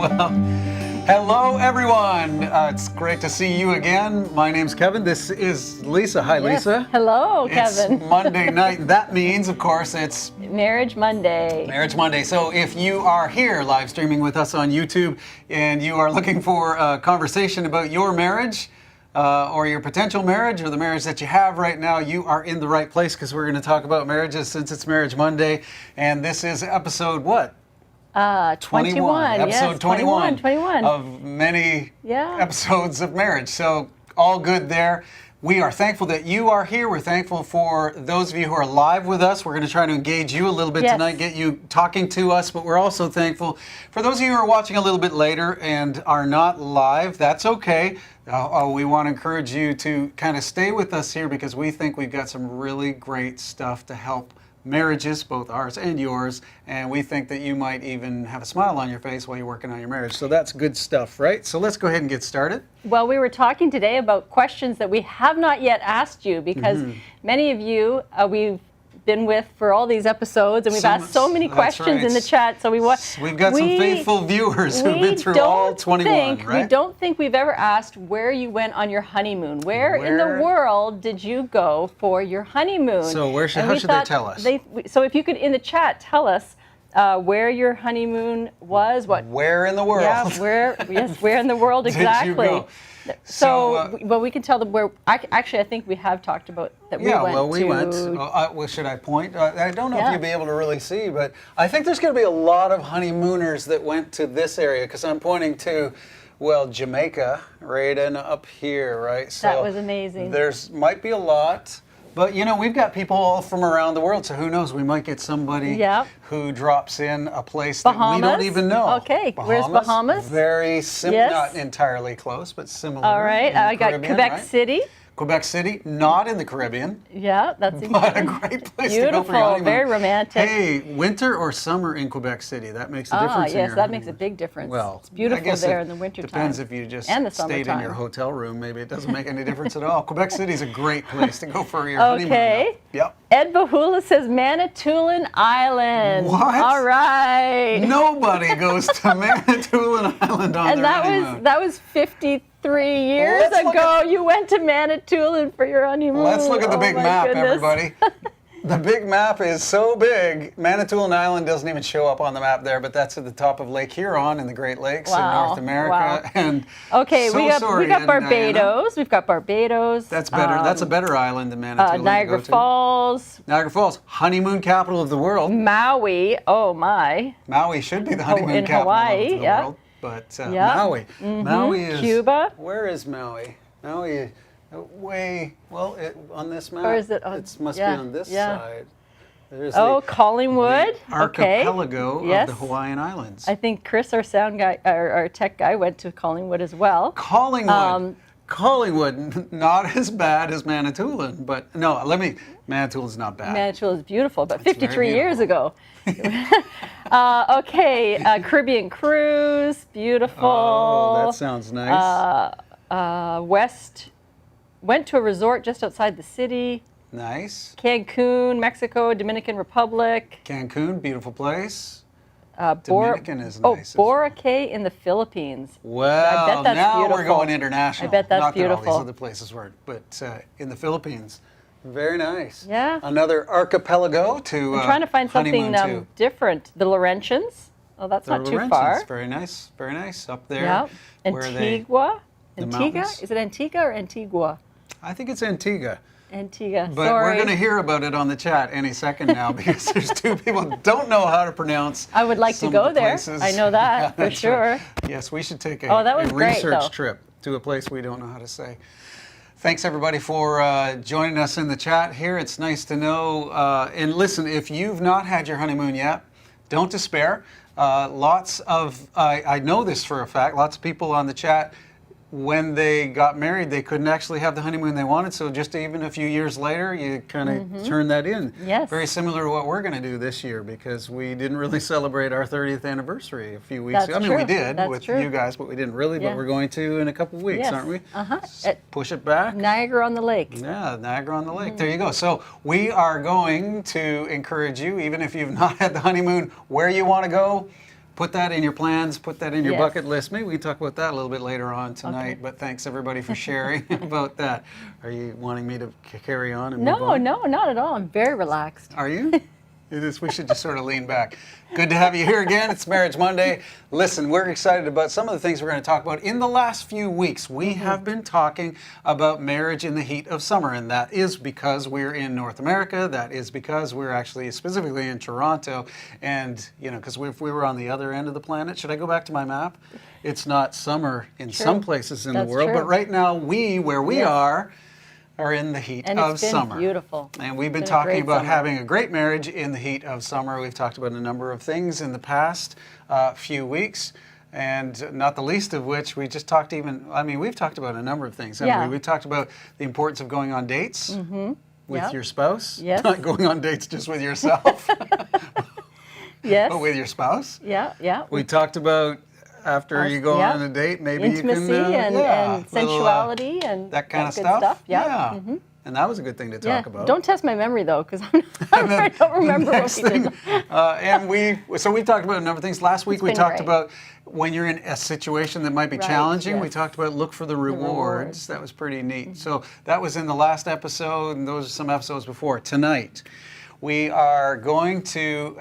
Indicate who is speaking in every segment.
Speaker 1: Well, hello everyone. It's great to see you again. My name's Kevin. This is Lisa. Hi,
Speaker 2: Yes.
Speaker 1: Lisa.
Speaker 2: Hello, Kevin.
Speaker 1: It's Monday night. That means, of course, it's
Speaker 2: Marriage Monday.
Speaker 1: Marriage Monday. So if you are here live streaming with us on YouTube and you are looking for a conversation about your marriage, or your potential marriage, or the marriage that you have right now, you are in the right place, because we're going to talk about marriages since it's Marriage Monday. And this is episode what?
Speaker 2: 21.
Speaker 1: Episode
Speaker 2: Yes,
Speaker 1: 21 of many episodes of marriage. So all good there. We are thankful that you are here. We're thankful for those of you who are live with us. We're going to try to engage you a little bit tonight, get you talking to us, but we're also thankful for those of you who are watching a little bit later and are not live. That's okay. We want to encourage you to kind of stay with us here, because we think we've got some really great stuff to help marriages, both ours and yours, and we think that you might even have a smile on your face while you're working on your marriage. So that's good stuff, right? So let's go ahead and get started.
Speaker 2: Well, we were talking today about questions that we have not yet asked you, because many of you we've been with for all these episodes, and we've asked so many questions in the chat. So we've got some
Speaker 1: faithful viewers who've been through all 21, right?
Speaker 2: We don't think we've ever asked where you went on your honeymoon. Where in the world did you go for your honeymoon?
Speaker 1: So how should they tell us?
Speaker 2: So if you could, in the chat, tell us where your honeymoon was.
Speaker 1: Where in the world?
Speaker 2: Yeah, where in the world exactly?
Speaker 1: Did you go?
Speaker 2: So, well, we can tell them where. Actually, I think we have talked about that. We went.
Speaker 1: Well, should I point? I don't know if you'll be able to really see, but I think there's going to be a lot of honeymooners that went to this area, because I'm pointing to, well, Jamaica, right in up here, right? So
Speaker 2: that was amazing.
Speaker 1: There's might be a lot. But, you know, we've got people all from around the world, so who knows? We might get somebody who drops in a place that we don't even know.
Speaker 2: Okay, where's Bahamas?
Speaker 1: Very similar, not entirely close, but similar.
Speaker 2: All right, I got Quebec City.
Speaker 1: Quebec City, not in the Caribbean.
Speaker 2: Yeah, that's
Speaker 1: but a great place to go for your honeymoon.
Speaker 2: Very romantic.
Speaker 1: Hey, winter or summer in Quebec City, that makes a difference.
Speaker 2: Yes, that makes a big difference. Well, it's beautiful there in the winter time.
Speaker 1: Depends if you just stayed in your hotel room. Maybe it doesn't make any difference at all. Quebec City is a great place to go for your honeymoon.
Speaker 2: Okay.
Speaker 1: Yep.
Speaker 2: Ed Bahula says Manitoulin Island.
Speaker 1: What?
Speaker 2: All right.
Speaker 1: Nobody goes to Manitoulin Island on their honeymoon.
Speaker 2: And that was 53 years ago. You went to Manitoulin for your honeymoon.
Speaker 1: Let's look at the big map, everybody. The big map is so big. Manitoulin Island doesn't even show up on the map there, but that's at the top of Lake Huron in the Great Lakes in North America.
Speaker 2: Wow.
Speaker 1: And
Speaker 2: we got Barbados.
Speaker 1: Diana.
Speaker 2: We've got Barbados.
Speaker 1: That's better. That's a better island than Manitoulin.
Speaker 2: Niagara Falls.
Speaker 1: Niagara Falls, honeymoon capital of the world.
Speaker 2: Maui. Oh my.
Speaker 1: Maui should be the honeymoon capital of the world. But Maui. Maui is
Speaker 2: Cuba.
Speaker 1: Where is Maui? Maui. On this map,
Speaker 2: or is it
Speaker 1: must be on this side. There's
Speaker 2: Collingwood,
Speaker 1: the archipelago of the Hawaiian Islands.
Speaker 2: I think Chris, our sound guy, our tech guy, went to Collingwood as well.
Speaker 1: Collingwood, not as bad as Manitoulin, but Manitoulin's not bad.
Speaker 2: Manitoulin is beautiful, but 53 years ago. Caribbean cruise, beautiful.
Speaker 1: Oh, that sounds nice.
Speaker 2: Went to a resort just outside the city.
Speaker 1: Nice.
Speaker 2: Cancun, Mexico, Dominican Republic.
Speaker 1: Cancun, beautiful place. Dominican is nice.
Speaker 2: Boracay in the Philippines.
Speaker 1: Well,
Speaker 2: I bet that's
Speaker 1: now
Speaker 2: beautiful.
Speaker 1: We're going international.
Speaker 2: I bet that's
Speaker 1: Not
Speaker 2: beautiful.
Speaker 1: That all these other places weren't, but in the Philippines. Very nice.
Speaker 2: Yeah.
Speaker 1: Another archipelago to
Speaker 2: I'm trying to find something different. The Laurentians. Oh, that's not too far.
Speaker 1: Very nice. Very nice up there.
Speaker 2: Yeah. Antigua.
Speaker 1: Mountains.
Speaker 2: Is it Antigua or Antigua?
Speaker 1: I think it's Antigua.
Speaker 2: Antigua.
Speaker 1: But we're going to hear about it on the chat any second now, because there's two people who don't know how to pronounce.
Speaker 2: I would like to go there. I know that for sure.
Speaker 1: Right. Yes, we should take a research trip to a place we don't know how to say. Thanks, everybody, for joining us in the chat here. It's nice to know. And listen, if you've not had your honeymoon yet, don't despair. I know this for a fact, lots of people on the chat, when they got married, they couldn't actually have the honeymoon they wanted. So just even a few years later, you kind of turn that in.
Speaker 2: Yes.
Speaker 1: Very similar to what we're going to do this year, because we didn't really celebrate our 30th anniversary a few weeks ago. I mean, we did with you guys, but we didn't really. But we're going to in a couple of weeks, aren't we? Push it back.
Speaker 2: Niagara on the Lake.
Speaker 1: Yeah, Niagara on the Lake. There you go. So we are going to encourage you, even if you've not had the honeymoon, where you want to go. put that in your plans, put that in your
Speaker 2: Yes.
Speaker 1: bucket list. Maybe we can talk about that a little bit later on tonight.
Speaker 2: Okay.
Speaker 1: But thanks everybody for sharing about that. Are you wanting me to carry on and move
Speaker 2: No,
Speaker 1: on?
Speaker 2: no, not at all. I'm very relaxed.
Speaker 1: Are you? We should just sort of lean back. Good to have you here again. It's Marriage Monday. Listen, we're excited about some of the things we're going to talk about. In the last few weeks, we have been talking about marriage in the heat of summer, and that is because we're in North America. That is because we're actually specifically in Toronto. And, you know, because if we were on the other end of the planet, should I go back to my map? It's not summer in some places in the world, but right now where we are in the heat of summer.
Speaker 2: Beautiful.
Speaker 1: And we've been talking about having a great marriage in the heat of summer. We've talked about a number of things in the past few weeks, and not the least of which we've talked about a number of things.
Speaker 2: Yeah.
Speaker 1: We've talked about the importance of going on dates with your spouse.
Speaker 2: Yes.
Speaker 1: Not going on dates just with yourself,
Speaker 2: Yes.
Speaker 1: but with your spouse.
Speaker 2: Yeah, yeah.
Speaker 1: We talked about after you go on a date, maybe
Speaker 2: intimacy
Speaker 1: you can
Speaker 2: and sensuality and
Speaker 1: that kind of
Speaker 2: good
Speaker 1: stuff.
Speaker 2: Yeah.
Speaker 1: And that was a good thing to talk about.
Speaker 2: Don't test my memory though, because I don't remember what we did.
Speaker 1: And we talked about a number of things. Last week we talked
Speaker 2: great.
Speaker 1: about when you're in a situation that might be challenging.
Speaker 2: Yes.
Speaker 1: We talked about look for the rewards. That was pretty neat. So that was in the last episode, and those are some episodes before. Tonight, we are going to,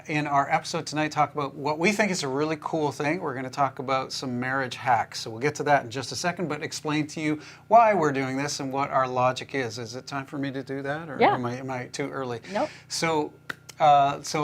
Speaker 1: in our episode tonight, talk about what we think is a really cool thing. We're going to talk about some marriage hacks. So we'll get to that in just a second, but explain to you why we're doing this and what our logic is. Is it time for me to do that, or am I too early?
Speaker 2: Nope.
Speaker 1: So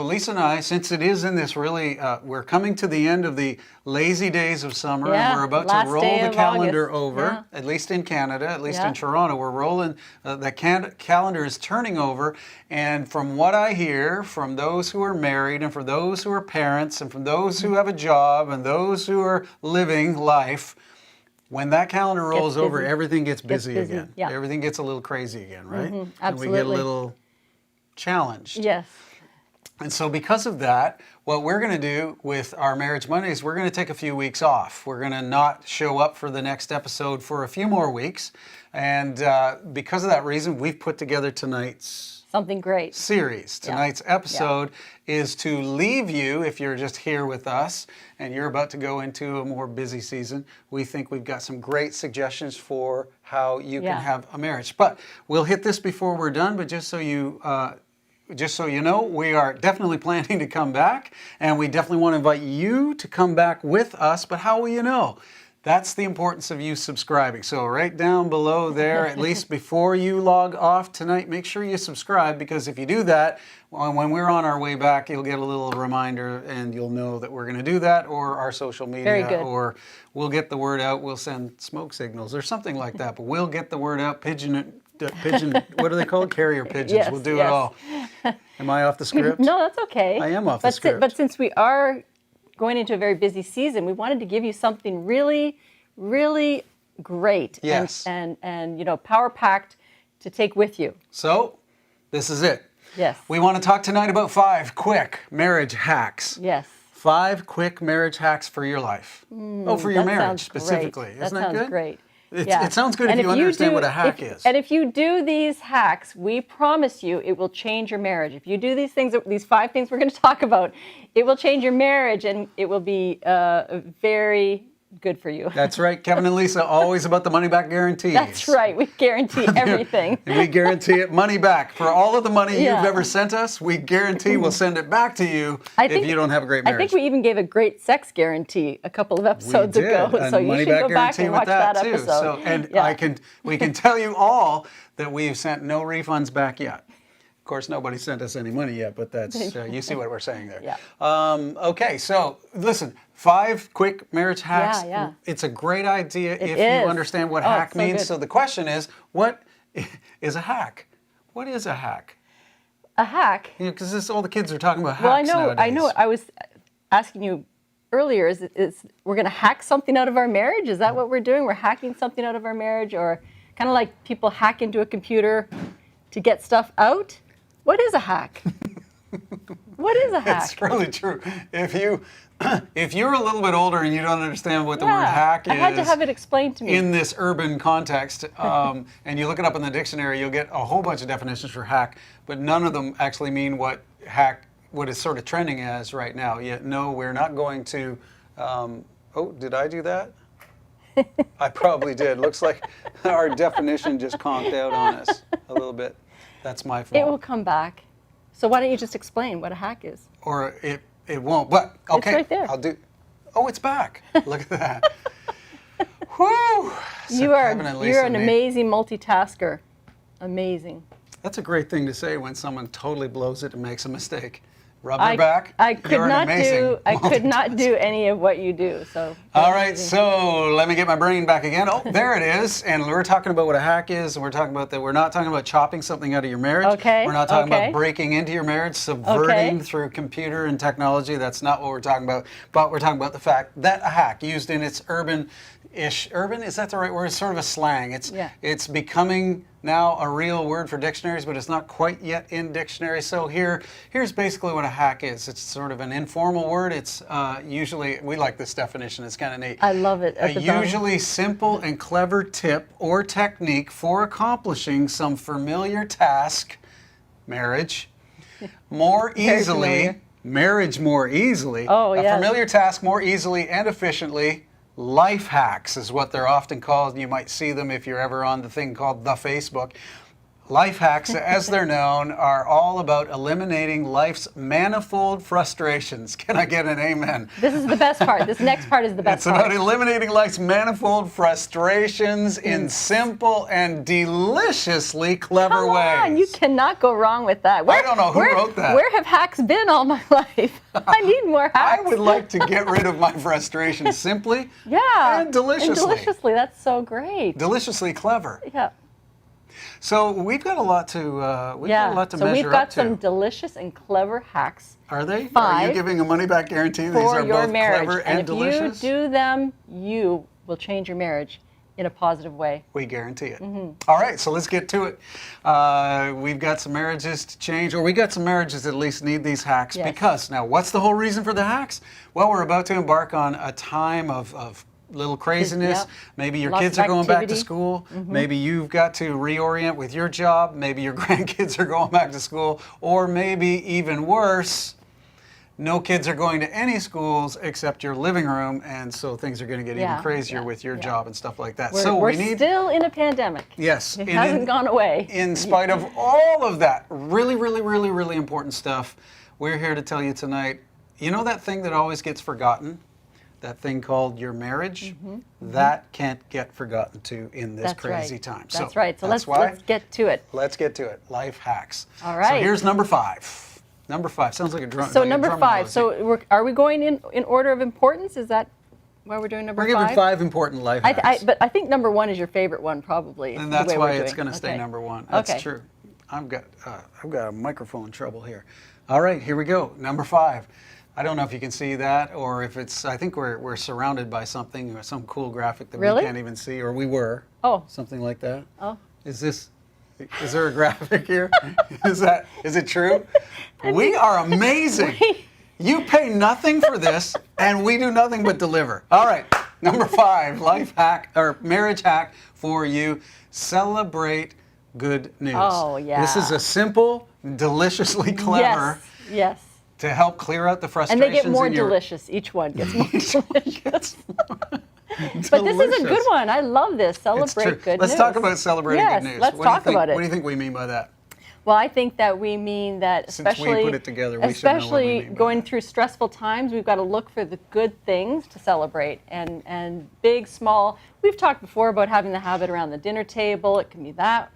Speaker 1: Lisa and I, since it is in this really, we're coming to the end of the lazy days of summer, and we're about to roll the calendar over, at least in Canada, at least in Toronto, we're rolling, the calendar is turning over, and from what I hear from those who are married, and from those who are parents, and from those who have a job, and those who are living life, when that calendar rolls over, everything gets busy again.
Speaker 2: Yeah.
Speaker 1: Everything gets a little crazy again, right?
Speaker 2: Absolutely.
Speaker 1: And we get a little challenged.
Speaker 2: Yes.
Speaker 1: And so because of that, what we're going to do with our Marriage Mondays, we're going to take a few weeks off. We're going to not show up for the next episode for a few more weeks. And because of that reason, we've put together tonight's
Speaker 2: something great
Speaker 1: series. Tonight's episode is to leave you, if you're just here with us and you're about to go into a more busy season, we think we've got some great suggestions for how you can have a marriage. But we'll hit this before we're done, but just so you know, we are definitely planning to come back, and we definitely want to invite you to come back with us. But how will you know? That's the importance of you subscribing. So right down below there, at least before you log off tonight, make sure you subscribe, because if you do that, when we're on our way back, you'll get a little reminder and you'll know that we're going to do that, or our social media, or we'll get the word out. We'll send smoke signals or something like that, but we'll get the word out. Pigeon, what are they called? Carrier pigeons.
Speaker 2: Yes,
Speaker 1: we'll do it all. Am I off the script?
Speaker 2: No, that's okay.
Speaker 1: I am off the script.
Speaker 2: But since we are going into a very busy season, we wanted to give you something really, really great and power-packed to take with you.
Speaker 1: So, this is it.
Speaker 2: Yes.
Speaker 1: We want to talk tonight about 5 quick marriage hacks.
Speaker 2: Yes.
Speaker 1: 5 quick marriage hacks for your life. For your marriage specifically. Isn't that good?
Speaker 2: That sounds great.
Speaker 1: It sounds good if you understand what a hack is.
Speaker 2: And if you do these hacks, we promise you it will change your marriage. If you do these things, these 5 things we're going to talk about, it will change your marriage, and it will be very good for you.
Speaker 1: That's right. Kevin and Lisa, always about the money back guarantees.
Speaker 2: That's right. We guarantee everything.
Speaker 1: We guarantee it money back. For all of the money you've ever sent us, we guarantee we'll send it back to you if you don't have a great marriage.
Speaker 2: I think we even gave a great sex guarantee a couple of episodes ago. So you should go back and watch that episode.
Speaker 1: So, we can tell you all that we've sent no refunds back yet. Of course, nobody sent us any money yet, but that's you see what we're saying there.
Speaker 2: Yeah.
Speaker 1: Okay, so listen, 5 quick marriage hacks.
Speaker 2: Yeah.
Speaker 1: It's a great idea if you understand what hack means. Good. So the question is, what is a hack? What is a hack?
Speaker 2: A hack?
Speaker 1: Because all the kids are talking about hacks nowadays.
Speaker 2: I know. I was asking you earlier, is we're going to hack something out of our marriage? Is that what we're doing? We're hacking something out of our marriage? Or kind of like people hack into a computer to get stuff out? What is a hack? What is a hack?
Speaker 1: It's really true. If you're a little bit older and you don't understand what the word hack is,
Speaker 2: I had to have it explained to me.
Speaker 1: In this urban context, and you look it up in the dictionary, you'll get a whole bunch of definitions for hack, but none of them actually mean what hack what is sort of trending as right now. Yet, no, we're not going to. Oh, did I do that? I probably did. Looks like our definition just conked out on us a little bit. That's my fault.
Speaker 2: It will come back. So why don't you just explain what a hack is?
Speaker 1: Or it won't. But okay,
Speaker 2: it's right there.
Speaker 1: I'll do. Oh, it's back. Look at that. Woo! So
Speaker 2: you're an amazing multitasker. Amazing.
Speaker 1: That's a great thing to say when someone totally blows it and makes a mistake. Rub your back.
Speaker 2: I could not do any of what you do. So.
Speaker 1: All right, so let me get my brain back again. Oh, there it is. And we're talking about what a hack is, and we're talking about that. We're not talking about chopping something out of your marriage.
Speaker 2: Okay.
Speaker 1: We're not talking about breaking into your marriage, subverting through computer and technology. That's not what we're talking about. But we're talking about the fact that a hack used in its urban, is that the right word? It's sort of a slang. It's becoming now a real word for dictionaries, but it's not quite yet in dictionaries. So here's basically what a hack is. It's sort of an informal word. It's usually, we like this definition, it's kind of neat.
Speaker 2: I love it.
Speaker 1: A usually simple and clever tip or technique for accomplishing some familiar task, marriage, more easily, marriage more easily, a familiar task more easily and efficiently. Life hacks is what they're often called. You might see them if you're ever on the thing called the Facebook. Life hacks, as they're known, are all about eliminating life's manifold frustrations. Can I get an amen?
Speaker 2: This is the best part. This next part is the best part.
Speaker 1: It's about eliminating life's manifold frustrations in simple and deliciously clever ways.
Speaker 2: Come on, you cannot go wrong with that.
Speaker 1: I don't know who wrote that.
Speaker 2: Where have hacks been all my life? I need more hacks.
Speaker 1: I would like to get rid of my frustrations simply and deliciously.
Speaker 2: And deliciously, that's so great.
Speaker 1: Deliciously clever.
Speaker 2: Yeah.
Speaker 1: So we've got a lot to measure up to.
Speaker 2: So we've got some delicious and clever hacks.
Speaker 1: Are they?
Speaker 2: 5
Speaker 1: are you giving a money back guarantee? These are
Speaker 2: your
Speaker 1: both
Speaker 2: marriage.
Speaker 1: clever and delicious.
Speaker 2: If you do them, you will change your marriage in a positive way.
Speaker 1: We guarantee it. All right, so let's get to it. We've got some marriages to change, or we got some marriages that at least need these hacks. Because now, what's the whole reason for the hacks? Well, we're about to embark on a time of little craziness. Maybe your kids are going back to school. Maybe you've got to reorient with your job. Maybe your grandkids are going back to school. Or maybe even worse, no kids are going to any schools except your living room, and so things are going to get even crazier with your job and stuff like that.
Speaker 2: We're still in a pandemic.
Speaker 1: Yes.
Speaker 2: It hasn't gone away.
Speaker 1: In spite of all of that really, really, really, really important stuff, we're here to tell you tonight, you know that thing that always gets forgotten? That thing called your marriage, that can't get forgotten too in this crazy time.
Speaker 2: That's right. So let's get to it.
Speaker 1: Let's get to it. Life hacks.
Speaker 2: All right.
Speaker 1: So here's number 5. Number 5 sounds like a drum.
Speaker 2: So number 5. So are we going in order of importance? Is that why we're doing number 5?
Speaker 1: We're giving 5 important life hacks.
Speaker 2: But I think number 1 is your favorite one, probably.
Speaker 1: And that's why it's going to stay number 1. That's true. I've got a microphone trouble here. All right, here we go. Number 5. I don't know if you can see that, or if it's, I think we're surrounded by something, or some cool graphic that we can't even see, or we were.
Speaker 2: Oh.
Speaker 1: Something like that.
Speaker 2: Oh.
Speaker 1: Is there a graphic here? Is it true? We are amazing. You pay nothing for this, and we do nothing but deliver. All right, number 5, life hack, or marriage hack for you. Celebrate good news.
Speaker 2: Oh, yeah.
Speaker 1: This is a simple, deliciously clever.
Speaker 2: Yes.
Speaker 1: To help clear out the frustrations.
Speaker 2: And they get more delicious. Each one gets more delicious. But this is a good one. I love this. Celebrate good news.
Speaker 1: Let's talk about celebrating good news.
Speaker 2: Let's talk about it.
Speaker 1: What do you think we mean by that?
Speaker 2: Well, I think that we mean that,
Speaker 1: especially, since we put it together, we should know what we mean by
Speaker 2: going
Speaker 1: that.
Speaker 2: Through stressful times, we've got to look for the good things to celebrate, and big, small. We've talked before about having the habit around the dinner table. It can be that,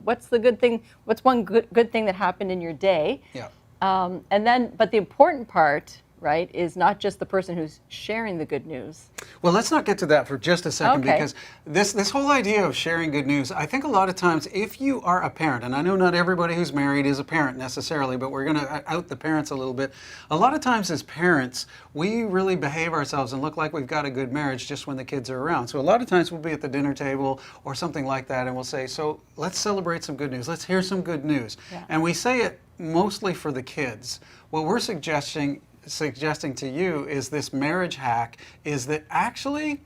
Speaker 2: what's the good thing? What's one good thing that happened in your day?
Speaker 1: Yeah.
Speaker 2: But the important part, right, is not just the person who's sharing the good news.
Speaker 1: Well, let's not get to that for just a second, because this whole idea of sharing good news, I think a lot of times if you are a parent, and I know not everybody who's married is a parent necessarily, but we're going to out the parents a little bit. A lot of times as parents, we really behave ourselves and look like we've got a good marriage just when the kids are around. So a lot of times we'll be at the dinner table or something like that, and we'll say, so let's celebrate some good news. Let's hear some good news. Yeah. And we say it mostly for the kids. What we're suggesting to you is this marriage hack is that actually,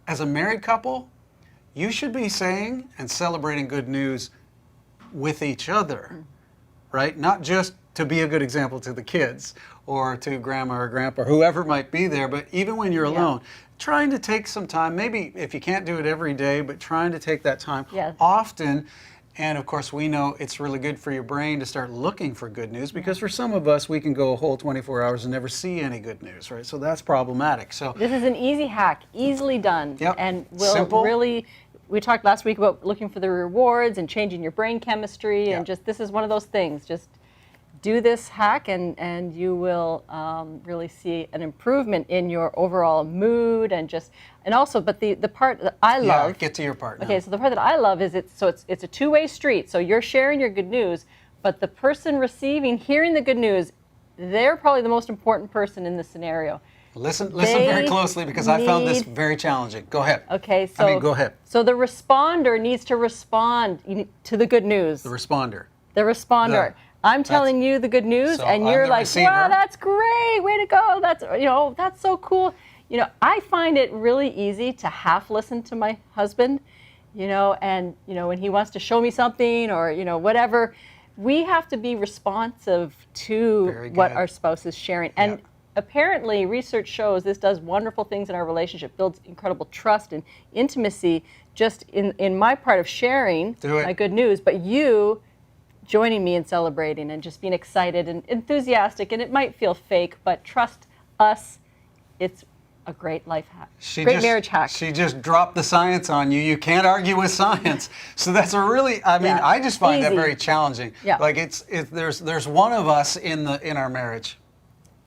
Speaker 1: as a married couple, you should be saying and celebrating good news with each other right? Not just to be a good example to the kids or to grandma or grandpa, whoever might be there, but even when you're alone, trying to take some time, maybe if you can't do it every day, but trying to take that time often. And of course, we know it's really good for your brain to start looking for good news, because for some of us, we can go a whole 24 hours and never see any good news, right? So that's problematic. So
Speaker 2: this is an easy hack, easily done, and will
Speaker 1: simple.
Speaker 2: Really. We talked last week about looking for the rewards and changing your brain chemistry, and just this is one of those things. Just do this hack, and you will really see an improvement in your overall mood and also. But the part that I love.
Speaker 1: Yeah, get to your part now.
Speaker 2: Okay, so the part that I love is it's a two-way street. So you're sharing your good news, but the person hearing the good news, they're probably the most important person in the scenario.
Speaker 1: Listen very closely, because I found this very challenging. Go ahead.
Speaker 2: Okay, so
Speaker 1: go ahead.
Speaker 2: So the responder needs to respond to the good news.
Speaker 1: The responder.
Speaker 2: The responder. I'm telling you the good news, and you're like, wow, that's great, way to go. That's so cool. I find it really easy to half listen to my husband, and when he wants to show me something or whatever, we have to be responsive to what our spouse is sharing. And apparently, research shows this does wonderful things in our relationship, builds incredible trust and intimacy just in my part of sharing my good news, but you joining me in celebrating and just being excited and enthusiastic. And it might feel fake, but trust us, it's a great life hack. Great marriage hack.
Speaker 1: She just dropped the science on you. You can't argue with science. So that's a really, I just find that very challenging. Yeah. Like there's one of us in our marriage,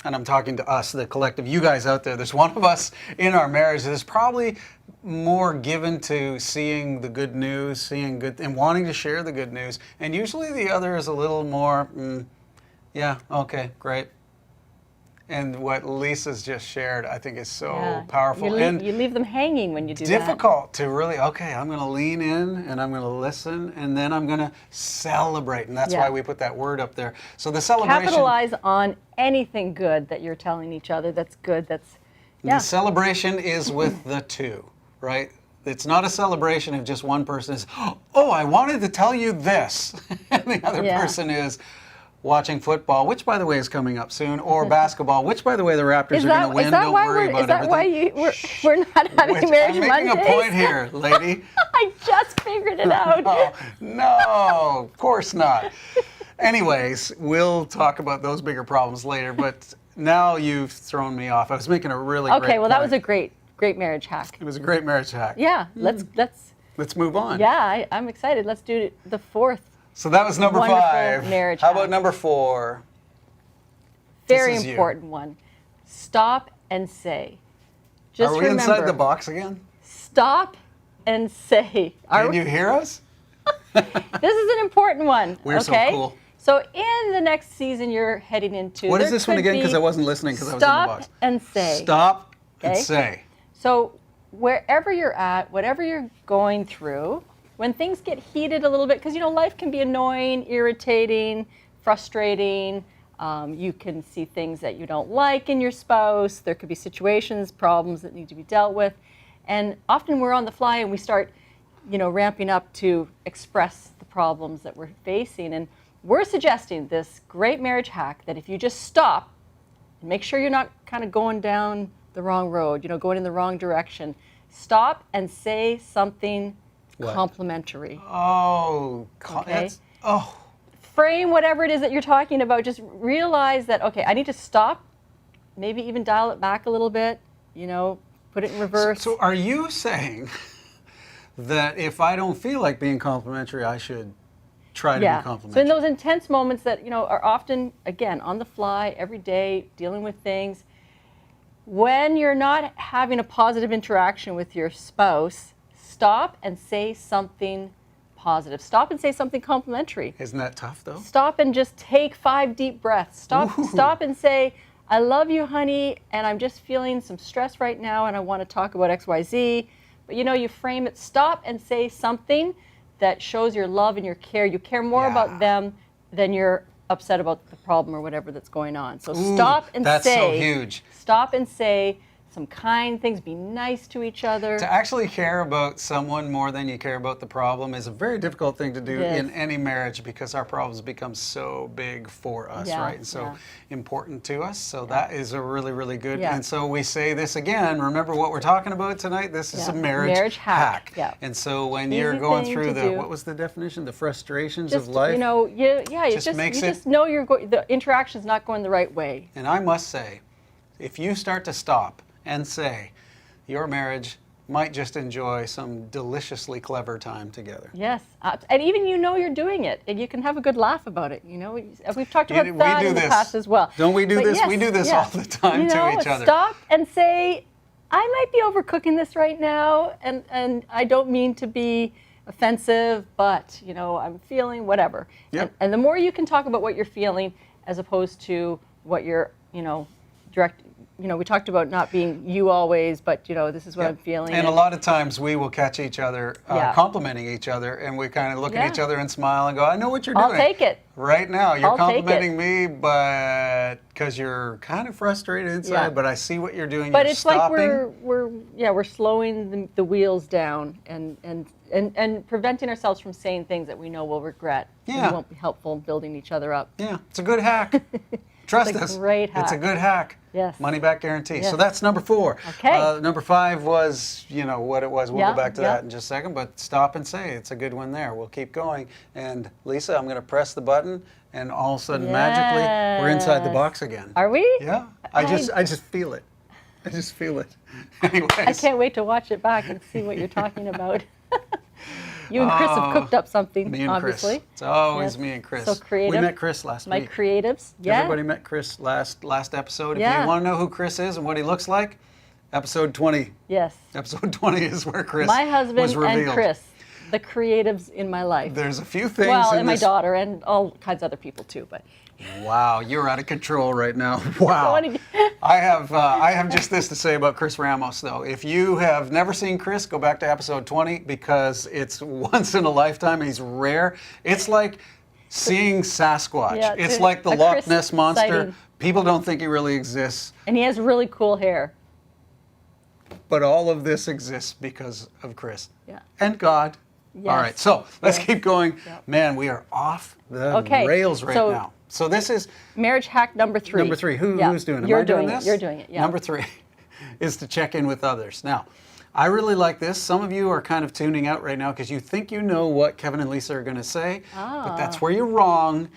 Speaker 1: and I'm talking to us, the collective, you guys out there, there's one of us in our marriage that is probably more given to seeing the good news, and wanting to share the good news. And usually the other is a little more, okay, great. And what Lisa's just shared, I think, is so powerful.
Speaker 2: You leave them hanging when you do that.
Speaker 1: Difficult to really, I'm going to lean in and I'm going to listen and then I'm going to celebrate. And that's why we put that word up there. So the celebration.
Speaker 2: Capitalize on anything good that you're telling each other that's good.
Speaker 1: The celebration is with the two, right? It's not a celebration if just one person is, I wanted to tell you this. And the other person is watching football, which, by the way, is coming up soon, or basketball, which, by the way, the Raptors are going to win. Don't worry about everything.
Speaker 2: We're not having Marriage Mondays?
Speaker 1: I'm making a point here, lady.
Speaker 2: I just figured it out.
Speaker 1: No, of course not. Anyways, we'll talk about those bigger problems later, but now you've thrown me off. I was making a really great point.
Speaker 2: That was a great marriage hack.
Speaker 1: It was a great marriage hack.
Speaker 2: Yeah, let's
Speaker 1: move on.
Speaker 2: Yeah, I'm excited. Let's do the fourth.
Speaker 1: So that was number 5.
Speaker 2: Marriage
Speaker 1: How
Speaker 2: hack.
Speaker 1: about number 4?
Speaker 2: Very important one. Stop and say. Just
Speaker 1: Are we
Speaker 2: remember,
Speaker 1: inside the box again?
Speaker 2: Stop and say.
Speaker 1: Can you hear us?
Speaker 2: This is an important one.
Speaker 1: We're so cool.
Speaker 2: So in the next season you're heading into.
Speaker 1: What is this one again? Because I wasn't listening because I was in the box.
Speaker 2: Stop and say.
Speaker 1: Stop and say.
Speaker 2: So wherever you're at, whatever you're going through, when things get heated a little bit, because life can be annoying, irritating, frustrating. You can see things that you don't like in your spouse. There could be situations, problems that need to be dealt with. And often we're on the fly and we start, ramping up to express the problems that we're facing. And we're suggesting this great marriage hack that if you just stop and make sure you're not kind of going down the wrong road, going in the wrong direction, stop and say something complimentary. Frame whatever it is that you're talking about. Just realize that, I need to stop, maybe even dial it back a little bit, put it in reverse.
Speaker 1: So are you saying that if I don't feel like being complimentary, I should try to be complimentary?
Speaker 2: So in those intense moments that, are often, again, on the fly, every day, dealing with things, when you're not having a positive interaction with your spouse, stop and say something positive. Stop and say something complimentary.
Speaker 1: Isn't that tough, though?
Speaker 2: Stop and just take 5 deep breaths. Stop and say, I love you, honey, and I'm just feeling some stress right now, and I want to talk about XYZ. But you frame it. Stop and say something that shows your love and your care. You care more about them than you're upset about the problem or whatever that's going on. So stop and
Speaker 1: that's so huge.
Speaker 2: Stop and say some kind things, be nice to each other.
Speaker 1: To actually care about someone more than you care about the problem is a very difficult thing to do in any marriage, because our problems become so big for us, right? And so important to us. So that is a really, really good. And so we say this again, remember what we're talking about tonight? This is a marriage hack. And so when you're going through what was the definition? The frustrations of life?
Speaker 2: You know, you just know the interaction's not going the right way.
Speaker 1: And I must say, if you start to stop and say, your marriage might just enjoy some deliciously clever time together.
Speaker 2: Yes, and even you're doing it, and you can have a good laugh about it. We've talked about that in the past as well.
Speaker 1: Don't we do this? We do this all the time to each other.
Speaker 2: Stop and say, I might be overcooking this right now, and I don't mean to be offensive, but I'm feeling whatever. And the more you can talk about what you're feeling, as opposed to what you're direct. We talked about not being you always, but this is what I'm feeling.
Speaker 1: And a lot of times we will catch each other complimenting each other, and we kind of look at each other and smile and go, I know what you're doing.
Speaker 2: I'll take it.
Speaker 1: Right now, you're complimenting me, but because you're kind of frustrated inside, but I see what you're doing.
Speaker 2: But
Speaker 1: you're
Speaker 2: it's
Speaker 1: stopping.
Speaker 2: like we're slowing the wheels down and preventing ourselves from saying things that we know we'll regret.
Speaker 1: Yeah.
Speaker 2: And won't be helpful in building each other up.
Speaker 1: Yeah, it's a good hack. Trust us.
Speaker 2: Great hack.
Speaker 1: It's a good hack.
Speaker 2: Yes.
Speaker 1: Money back guarantee.
Speaker 2: Yes.
Speaker 1: So that's number 4.
Speaker 2: Okay.
Speaker 1: Number 5 was, what it was. We'll go back to that in just a second. But stop and say, it's a good one there. We'll keep going. And Lisa, I'm going to press the button, and all of a sudden, magically, we're inside the box again.
Speaker 2: Are we?
Speaker 1: Yeah. I just feel it. I just feel it. Anyways.
Speaker 2: I can't wait to watch it back and see what you're talking about. You and Chris have cooked up something,
Speaker 1: me and
Speaker 2: obviously.
Speaker 1: Chris. It's always me and Chris.
Speaker 2: So creative.
Speaker 1: We met Chris last week.
Speaker 2: My creatives. Yeah.
Speaker 1: Everybody met Chris last episode. If you want to know who Chris is and what he looks like, episode 20.
Speaker 2: Yes.
Speaker 1: Episode 20 is where Chris
Speaker 2: my husband
Speaker 1: was revealed.
Speaker 2: And Chris, the creatives in my life.
Speaker 1: There's a few things.
Speaker 2: Well, and my daughter and all kinds of other people too, but.
Speaker 1: Wow, you're out of control right now. Wow. I have just this to say about Chris Ramos, though. If you have never seen Chris, go back to episode 20, because it's once in a lifetime. He's rare. It's like seeing Sasquatch.
Speaker 2: Yeah,
Speaker 1: it's like the Loch Ness Monster.
Speaker 2: Sighting.
Speaker 1: People don't think he really exists.
Speaker 2: And he has really cool hair.
Speaker 1: But all of this exists because of Chris.
Speaker 2: Yeah.
Speaker 1: And God.
Speaker 2: Yes.
Speaker 1: All right, so let's keep going. Yep. Man, we are off the rails right now. So this is
Speaker 2: marriage hack number 3.
Speaker 1: Number 3. Who's doing it?
Speaker 2: You're doing this? You're doing it. Yeah.
Speaker 1: Number 3 is to check in with others. Now, I really like this. Some of you are kind of tuning out right now because you think you know what Kevin and Lisa are going to say, but that's where you're wrong.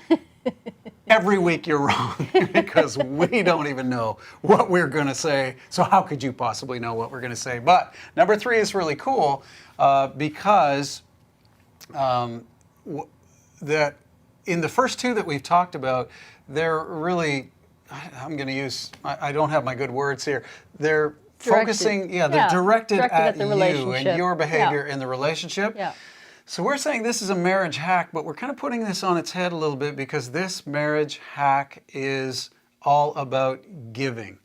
Speaker 1: Every week you're wrong because we don't even know what we're going to say. So how could you possibly know what we're going to say? But number 3 is really cool because that in the first 2 that we've talked about, they're really, I'm going to use, I don't have my good words here. They're focusing, they're directed at you and your behavior in the relationship.
Speaker 2: Yeah.
Speaker 1: So we're saying this is a marriage hack, but we're kind of putting this on its head a little bit because this marriage hack is all about giving.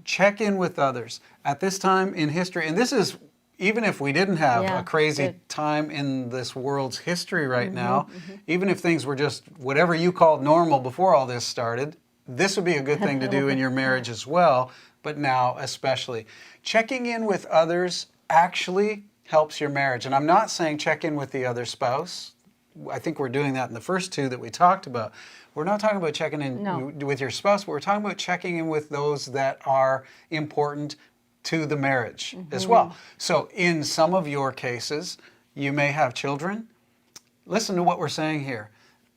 Speaker 1: Check in with others. At this time in history, and this is, even if we didn't have a crazy time in this world's history right now, even if things were just whatever you called normal before all this started, this would be a good thing to do in your marriage as well, but now especially. Checking in with others actually helps your marriage. And I'm not saying check in with the other spouse. I think we're doing that in the first 2 that we talked about. We're not talking about checking in with your spouse, but we're talking about checking in with those that are important to the marriage as well. So in some of your cases, you may have children. Listen to what we're saying here.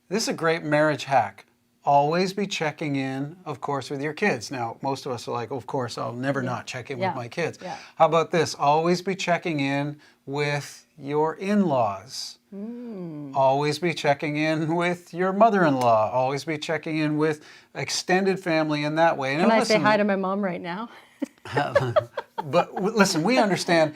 Speaker 1: This is a great marriage hack. Always be checking in, of course, with your kids. Now, most of us are like, of course, I'll never not check in with my kids. Yeah. How about this? Always be checking in with your in-laws. Always be checking in with your mother-in-law. Always be checking in with extended family in that way.
Speaker 2: Can I say hi to my mom right now?
Speaker 1: But listen, we understand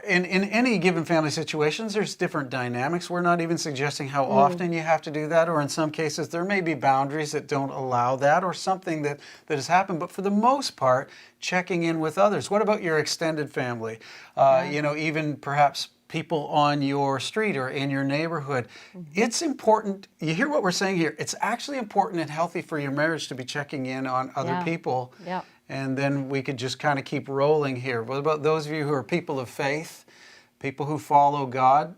Speaker 1: in any given family situations, there's different dynamics. We're not even suggesting how often you have to do that, or in some cases, there may be boundaries that don't allow that, or something that has happened. But for the most part, checking in with others. What about your extended family? Even perhaps people on your street or in your neighborhood. It's important. You hear what we're saying here. It's actually important and healthy for your marriage to be checking in on other people. and then we could just kind of keep rolling here. What about those of you who are people of faith, people who follow God?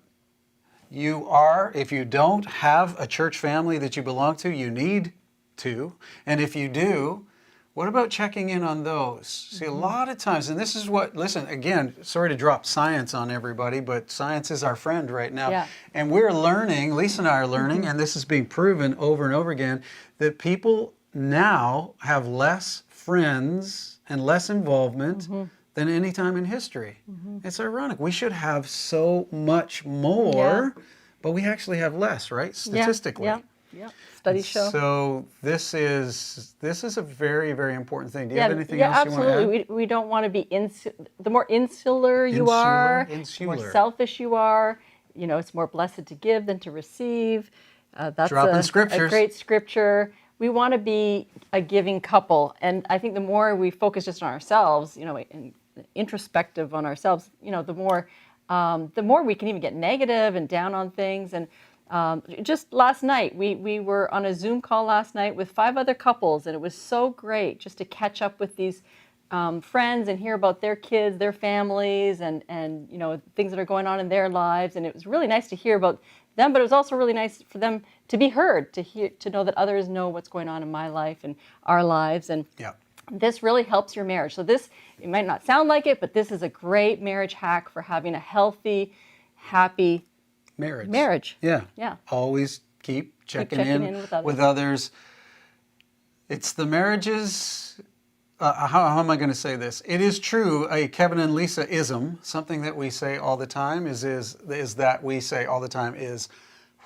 Speaker 1: You are, if you don't have a church family that you belong to, you need to. And if you do, what about checking in on those? See, a lot of times, and this is what, listen, again, sorry to drop science on everybody, but science is our friend right now.
Speaker 2: Yeah.
Speaker 1: And we're learning, Lisa and I are learning, and this is being proven over and over again, that people now have less friends and less involvement than any time in history. It's ironic. We should have so much more, but we actually have less, right? Statistically.
Speaker 2: Yeah. Studies show.
Speaker 1: So this is a very, very important thing. Do you have anything else you want to add?
Speaker 2: Absolutely. We don't want to be the more insular you are, the more selfish you are, it's more blessed to give than to receive. That's a great scripture. We want to be a giving couple, and I think the more we focus just on ourselves, and introspective on ourselves, the more we can even get negative and down on things. And just last night, we were on a Zoom call last night with 5 other couples, and it was so great just to catch up with these friends and hear about their kids, their families, and things that are going on in their lives. And it was really nice to hear about them, but it was also really nice for them to be heard, to know that others know what's going on in my life and our lives. And this really helps your marriage. So this, it might not sound like it, but this is a great marriage hack for having a healthy, happy marriage. Yeah.
Speaker 1: Always keep checking in with others. It's the marriages. How am I going to say this? It is true, a Kevin and Lisa ism, something that we say all the time is that we say all the time is,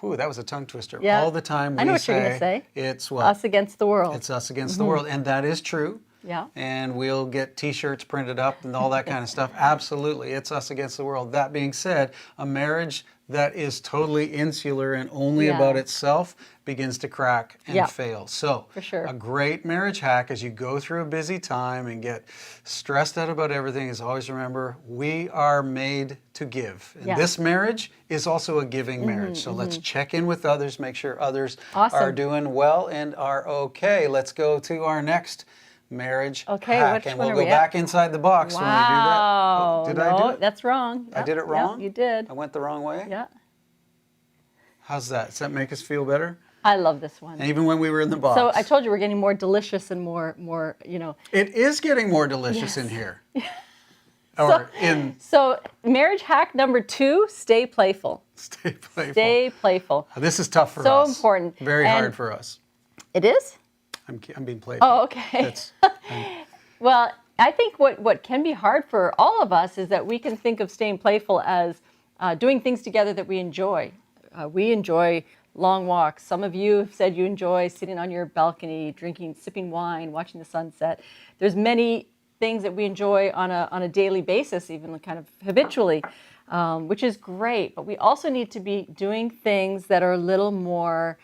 Speaker 1: whew, that was a tongue twister.
Speaker 2: Yeah.
Speaker 1: All the time we
Speaker 2: I know what you're going to say.
Speaker 1: It's what?
Speaker 2: Us against the world.
Speaker 1: It's us against the world. And that is true.
Speaker 2: Yeah.
Speaker 1: And we'll get T-shirts printed up and all that kind of stuff. Absolutely. It's us against the world. That being said, a marriage that is totally insular and only about itself begins to crack and fail. So
Speaker 2: for sure.
Speaker 1: A great marriage hack as you go through a busy time and get stressed out about everything is always remember, we are made to give. And this marriage is also a giving marriage. So let's check in with others, make sure others are doing well and are okay. Let's go to our next marriage hack, and we'll go back inside the box when we do that. Oh, did I do it?
Speaker 2: That's wrong.
Speaker 1: I did it wrong?
Speaker 2: You did.
Speaker 1: I went the wrong way?
Speaker 2: Yeah.
Speaker 1: How's that? Does that make us feel better?
Speaker 2: I love this one.
Speaker 1: And even when we were in the box.
Speaker 2: So I told you we're getting more delicious and more.
Speaker 1: It is getting more delicious in here.
Speaker 2: So marriage hack number 2, stay playful.
Speaker 1: Stay playful.
Speaker 2: Stay playful.
Speaker 1: This is tough for us.
Speaker 2: So important.
Speaker 1: Very hard for us.
Speaker 2: It is?
Speaker 1: I'm being playful.
Speaker 2: Oh, okay. Well, I think what can be hard for all of us is that we can think of staying playful as doing things together that we enjoy. We enjoy long walks. Some of you have said you enjoy sitting on your balcony, sipping wine, watching the sunset. There's many things that we enjoy on a daily basis, even kind of habitually, which is great. But we also need to be doing things that are a little more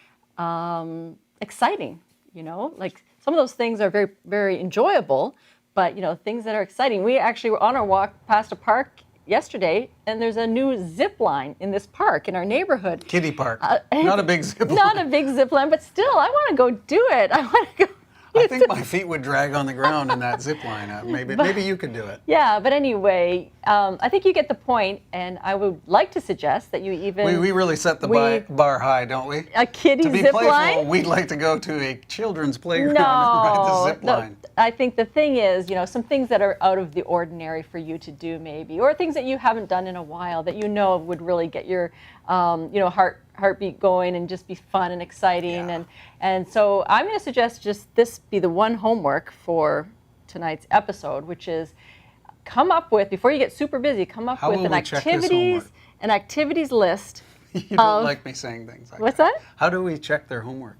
Speaker 2: exciting. Like some of those things are very, very enjoyable, but things that are exciting. We actually were on our walk past a park yesterday, and there's a new zip line in this park in our neighborhood.
Speaker 1: Kiddie park. Not a big zip line.
Speaker 2: Not a big zip line, but still, I want to go do it. I want to go.
Speaker 1: I think my feet would drag on the ground in that zip line. Maybe you could do it.
Speaker 2: Yeah, but anyway, I think you get the point, and I would like to suggest that you even...
Speaker 1: We really set the bar high, don't we?
Speaker 2: A kiddie zip line?
Speaker 1: To be playful, we'd like to go to a children's playground and ride the zip line.
Speaker 2: I think the thing is, some things that are out of the ordinary for you to do maybe, or things that you haven't done in a while that would really get your heartbeat going and just be fun and exciting. And so I'm going to suggest just this be the one homework for tonight's episode, which is come up with, before you get super busy, come up with an activities list.
Speaker 1: You don't like me saying things like
Speaker 2: What's
Speaker 1: that.
Speaker 2: that?
Speaker 1: How do we check their homework?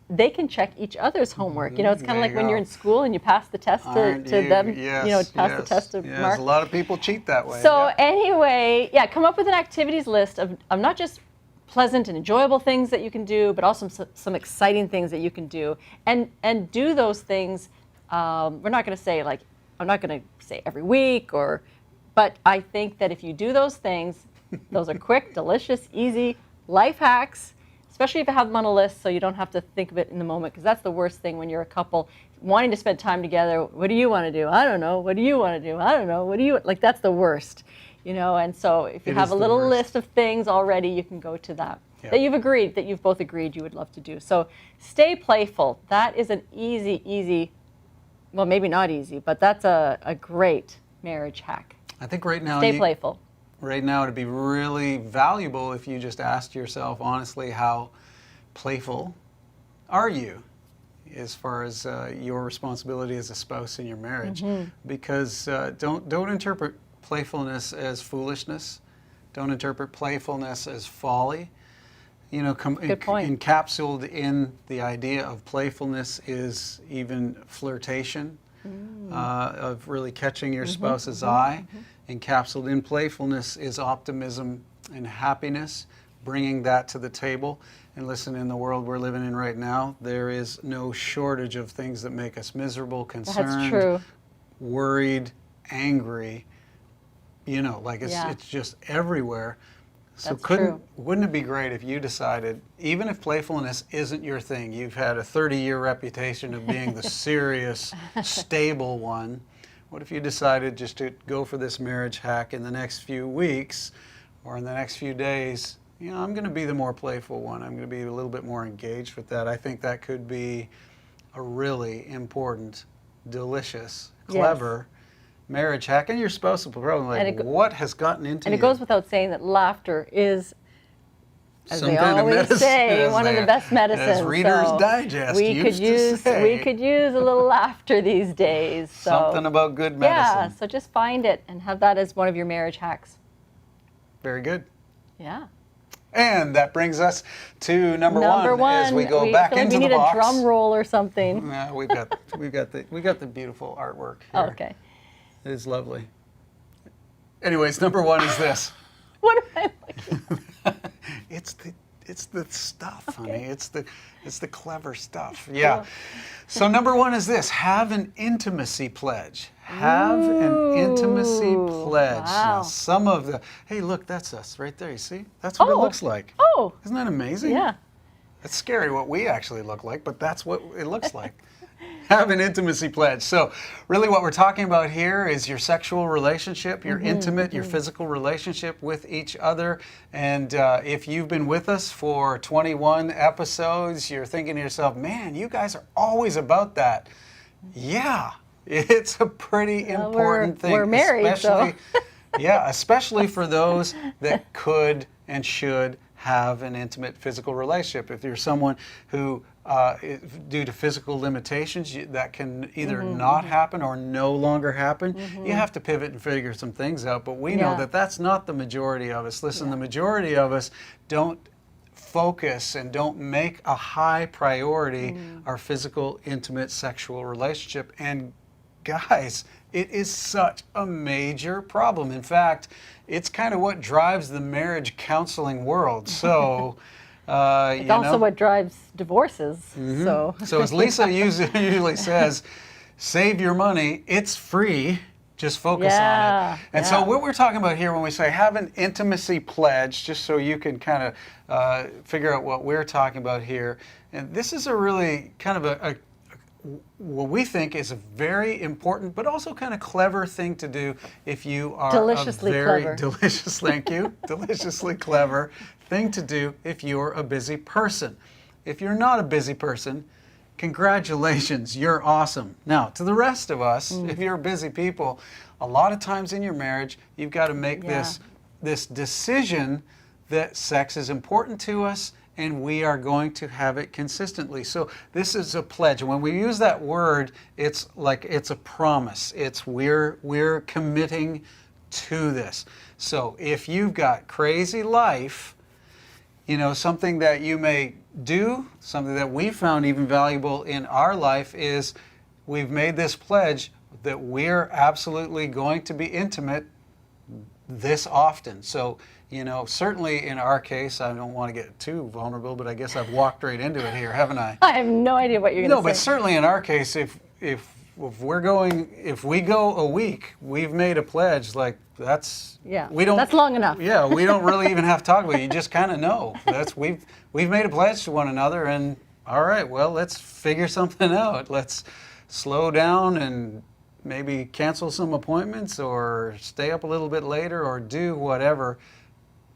Speaker 2: They can check each other's homework. It's kind of like when you're in school and you pass the test to them. Pass the test to mark.
Speaker 1: A lot of people cheat that way.
Speaker 2: So anyway, come up with an activities list of not just pleasant and enjoyable things that you can do, but also some exciting things that you can do, and do those things. We're not going to say I'm not going to say every week, but I think that if you do those things, those are quick, delicious, easy life hacks. Especially if you have them on a list, so you don't have to think of it in the moment, because that's the worst thing when you're a couple. wanting to spend time together. What do you want to do? I don't know. What do you want to do? I don't know. What do you like? That's the worst, And so if you have a little list of things already, you can go to that. Yep. That you've both agreed you would love to do. So stay playful. That is an easy, well, maybe not easy, but that's a great marriage hack.
Speaker 1: I think right now,
Speaker 2: stay playful.
Speaker 1: Right now, it'd be really valuable if you just asked yourself honestly, how playful are you as far as your responsibility as a spouse in your marriage? Because don't interpret playfulness as foolishness. Don't interpret playfulness as folly.
Speaker 2: Good point.
Speaker 1: Encapsulated in the idea of playfulness is even flirtation, of really catching your spouse's eye. Encapsulated in playfulness is optimism and happiness, bringing that to the table. And listen, in the world we're living in right now, there is no shortage of things that make us miserable, concerned, worried, angry. It's just everywhere. So wouldn't it be great if you decided, even if playfulness isn't your thing, you've had a 30-year reputation of being the serious, stable one, what if you decided just to go for this marriage hack in the next few weeks or in the next few days? I'm going to be the more playful one. I'm going to be a little bit more engaged with that. I think that could be a really important, delicious, clever marriage hack, and your spouse will probably what has gotten into you?
Speaker 2: And it goes without saying that laughter is, as they always say, one of the best medicines.
Speaker 1: As Reader's Digest
Speaker 2: we could use a little laughter these days. So,
Speaker 1: something about good medicine.
Speaker 2: Yeah, so just find it and have that as one of your marriage hacks.
Speaker 1: Very good.
Speaker 2: Yeah.
Speaker 1: And that brings us to number one as we go back into the box.
Speaker 2: We need a drum roll or something.
Speaker 1: No, we got the beautiful artwork here.
Speaker 2: Oh, okay.
Speaker 1: It is lovely. Anyways, number one is this.
Speaker 2: What am I looking for?
Speaker 1: It's the stuff, honey. It's the clever stuff. Yeah. Cool. So number one is this: have an intimacy pledge. Have an intimacy pledge.
Speaker 2: Wow.
Speaker 1: Now, hey, look, that's us right there. You see? That's what it looks like.
Speaker 2: Oh.
Speaker 1: Isn't that amazing?
Speaker 2: Yeah.
Speaker 1: It's scary what we actually look like, but that's what it looks like. Have an intimacy pledge. So really what we're talking about here is your sexual relationship, your intimate, your physical relationship with each other. And if you've been with us for 21 episodes, you're thinking to yourself, man, you guys are always about that. Yeah, it's a pretty important thing.
Speaker 2: We're married,
Speaker 1: especially for those that could and should have an intimate physical relationship. If you're someone who, due to physical limitations, that can either not happen or no longer happen, you have to pivot and figure some things out. But we know that that's not the majority of us. Listen, the majority of us don't focus and don't make a high priority our physical, intimate, sexual relationship. And guys, it is such a major problem. In fact, it's kind of what drives the marriage counseling world. So,
Speaker 2: it's also what drives divorces. So
Speaker 1: as Lisa usually says, save your money. It's free. Just focus on it. And so what we're talking about here when we say have an intimacy pledge, just so you can kind of figure out what we're talking about here. And this is a really kind of what we think is a very important, but also kind of clever thing to do if you are deliciously clever thing to do if you're a busy person. If you're not a busy person, congratulations, you're awesome. Now, to the rest of us, if you're busy people, a lot of times in your marriage, you've got to make this decision that sex is important to us and we are going to have it consistently. So this is a pledge. And when we use that word, it's like it's a promise. It's we're committing to this. So if you've got crazy life, something that you may do, something that we found even valuable in our life is we've made this pledge that we're absolutely going to be intimate this often. So, certainly in our case, I don't want to get too vulnerable, but I guess I've walked right into it here, haven't I?
Speaker 2: I have no idea what you're going to say.
Speaker 1: No, but certainly in our case, if we go a week, we've made a pledge, like that's
Speaker 2: long enough.
Speaker 1: Yeah, we don't really even have to talk about it. You just kind of know. We've made a pledge to one another, and all right, well, let's figure something out. Let's slow down and maybe cancel some appointments or stay up a little bit later or do whatever.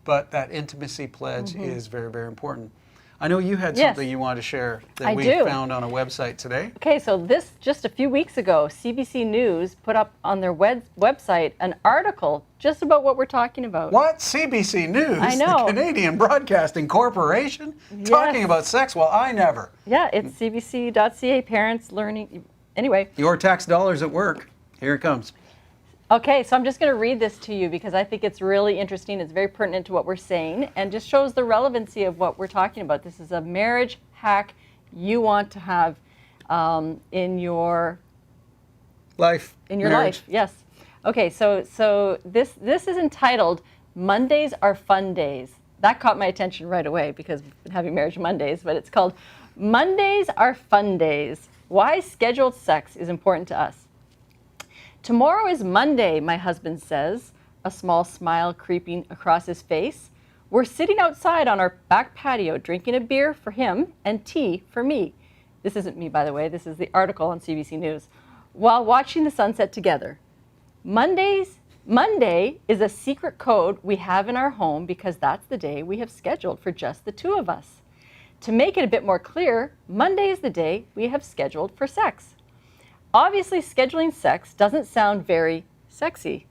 Speaker 1: But that intimacy pledge is very, very important. I know you had something you wanted to share that we found on a website today.
Speaker 2: Okay, so this, just a few weeks ago, CBC News put up on their website an article just about what we're talking about.
Speaker 1: What? CBC News?
Speaker 2: I know.
Speaker 1: The Canadian Broadcasting Corporation?
Speaker 2: Yes.
Speaker 1: Talking about sex? Well, I never.
Speaker 2: Yeah, it's cbc.ca, parents learning. Anyway.
Speaker 1: Your tax dollars at work. Here it comes.
Speaker 2: Okay, so I'm just going to read this to you because I think it's really interesting. It's very pertinent to what we're saying and just shows the relevancy of what we're talking about. This is a marriage hack you want to have in your
Speaker 1: life.
Speaker 2: In your life, yes. Okay, so this is entitled "Mondays Are Fun Days." That caught my attention right away because we've been having marriage Mondays, but it's called "Mondays Are Fun Days: Why Scheduled Sex is Important to Us." Tomorrow is Monday, my husband says, a small smile creeping across his face. We're sitting outside on our back patio drinking a beer for him and tea for me. This isn't me, by the way. This is the article on CBC News. While watching the sunset together. Monday is a secret code we have in our home because that's the day we have scheduled for just the two of us. To make it a bit more clear, Monday is the day we have scheduled for sex. Obviously, scheduling sex doesn't sound very sexy,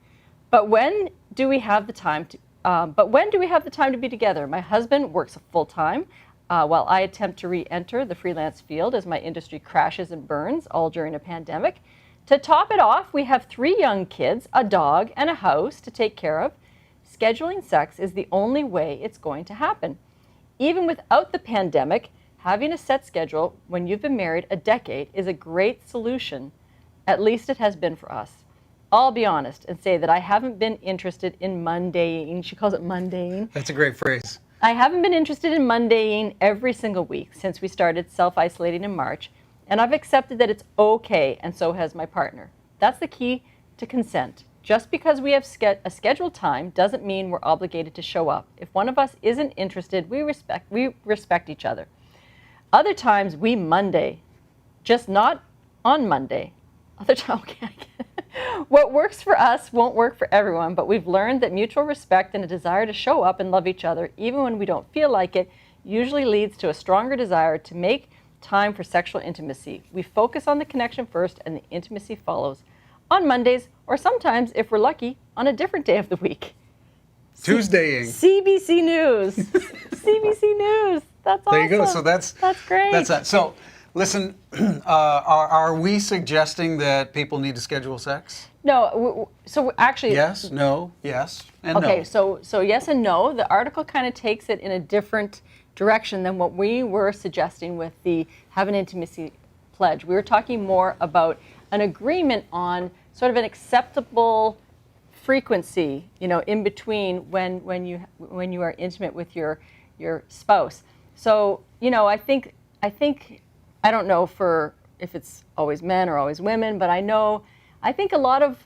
Speaker 2: but when do we have the time to be together? My husband works full time while I attempt to re-enter the freelance field as my industry crashes and burns, all during a pandemic. To top it off, we have 3 young kids, a dog, and a house to take care of. Scheduling sex is the only way it's going to happen. Even without the pandemic, having a set schedule when you've been married a decade is a great solution. At least it has been for us. I'll be honest and say that I haven't been interested in mundane. She calls it mundane.
Speaker 1: That's a great phrase.
Speaker 2: I haven't been interested in mundane every single week since we started self-isolating in March, and I've accepted that it's okay, and so has my partner. That's the key to consent. Just because we have a scheduled time doesn't mean we're obligated to show up. If one of us isn't interested, we respect each other. Other times we Monday, just not on Monday. Other times, okay. What works for us won't work for everyone, but we've learned that mutual respect and a desire to show up and love each other, even when we don't feel like it, usually leads to a stronger desire to make time for sexual intimacy. We focus on the connection first and the intimacy follows. On Mondays, or sometimes, if we're lucky, on a different day of the week.
Speaker 1: Tuesdaying.
Speaker 2: CBC News. CBC News. That's awesome.
Speaker 1: There you go. So that's
Speaker 2: great.
Speaker 1: That's that. So, listen, are we suggesting that people need to schedule sex?
Speaker 2: No. So actually.
Speaker 1: Yes. No. Yes. And no.
Speaker 2: Okay. So yes and no. The article kind of takes it in a different direction than what we were suggesting with the have an intimacy pledge. We were talking more about an agreement on sort of an acceptable frequency, in between when you are intimate with your spouse. So, I think I don't know if it's always men or always women, but I think a lot of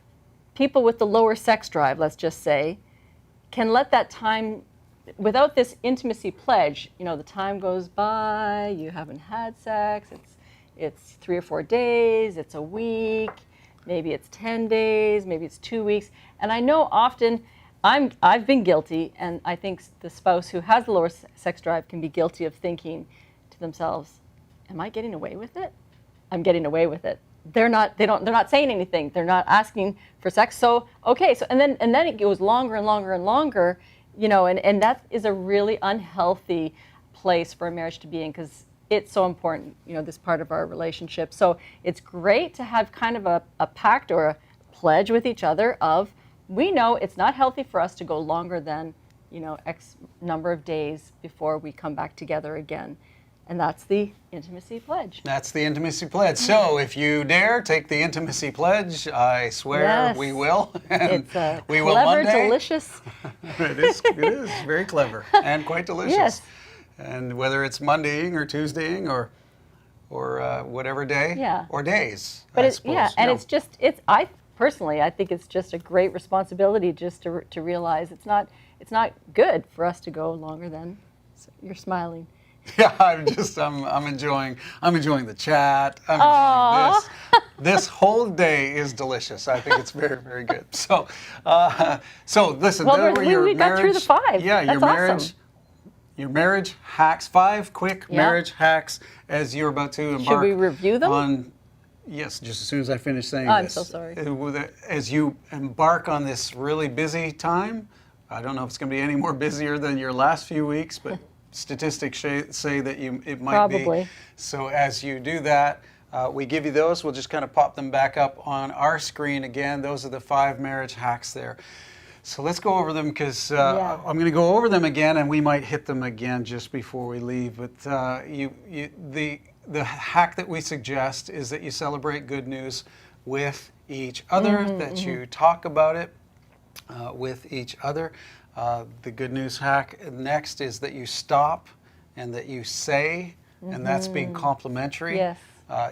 Speaker 2: people with the lower sex drive, let's just say, can let that time, without this intimacy pledge, the time goes by, you haven't had sex, it's 3 or 4 days, it's a week, maybe it's 10 days, maybe it's 2 weeks. And I know often I've been guilty, and I think the spouse who has the lower sex drive can be guilty of thinking to themselves, am I getting away with it? I'm getting away with it. They're not saying anything. They're not asking for sex. So, okay, and then it goes longer and longer and longer, and that is a really unhealthy place for a marriage to be in, because it's so important, this part of our relationship. So it's great to have kind of a pact or a pledge with each other of, we know it's not healthy for us to go longer than, X number of days before we come back together again. And that's the intimacy pledge.
Speaker 1: That's the intimacy pledge. So if you dare take the intimacy pledge, I swear we will. And
Speaker 2: it's a
Speaker 1: we
Speaker 2: clever,
Speaker 1: will Monday.
Speaker 2: Delicious.
Speaker 1: It is very clever and quite delicious.
Speaker 2: Yes.
Speaker 1: And whether it's Mondaying or Tuesdaying or whatever day or days,
Speaker 2: but
Speaker 1: I suppose.
Speaker 2: And I personally think it's just a great responsibility just to realize it's not good for us to go longer than, you're smiling,
Speaker 1: Yeah, I'm enjoying the chat. I'm enjoying this. This whole day is delicious. I think it's very, very good. So, listen.
Speaker 2: Well, we got through the 5.
Speaker 1: Yeah,
Speaker 2: That's awesome.
Speaker 1: Your marriage hacks. 5 quick marriage hacks as you're about to embark.
Speaker 2: Should we review them?
Speaker 1: Yes, just as soon as I finish saying
Speaker 2: I'm
Speaker 1: this.
Speaker 2: so sorry.
Speaker 1: As you embark on this really busy time, I don't know if it's going to be any more busier than your last few weeks, but statistics say that it might
Speaker 2: Probably.
Speaker 1: be. So as you do that, we give you those. We'll just kind of pop them back up on our screen again. Those are the 5 marriage hacks there. So let's go over them because I'm going to go over them again, and we might hit them again just before we leave. But the hack that we suggest is that you celebrate good news with each other, that you talk about it with each other. The good news hack next is that you stop and that you say, and that's being complimentary.
Speaker 2: Yes.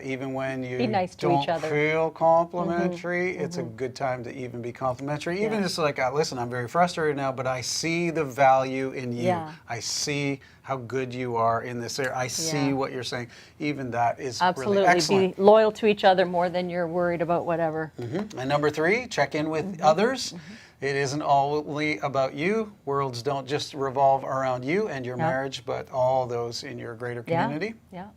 Speaker 1: Even when you
Speaker 2: be nice to
Speaker 1: don't
Speaker 2: each other.
Speaker 1: feel complimentary, it's a good time to even be complimentary. Even just like, listen, I'm very frustrated now, but I see the value in you.
Speaker 2: Yeah.
Speaker 1: I see how good you are in this area. I see what you're saying. Even that is
Speaker 2: absolutely
Speaker 1: really excellent.
Speaker 2: Be loyal to each other more than you're worried about whatever.
Speaker 1: And number 3, check in with others. It isn't only about you. Worlds don't just revolve around you and your marriage, but all those in your greater community.
Speaker 2: Yeah.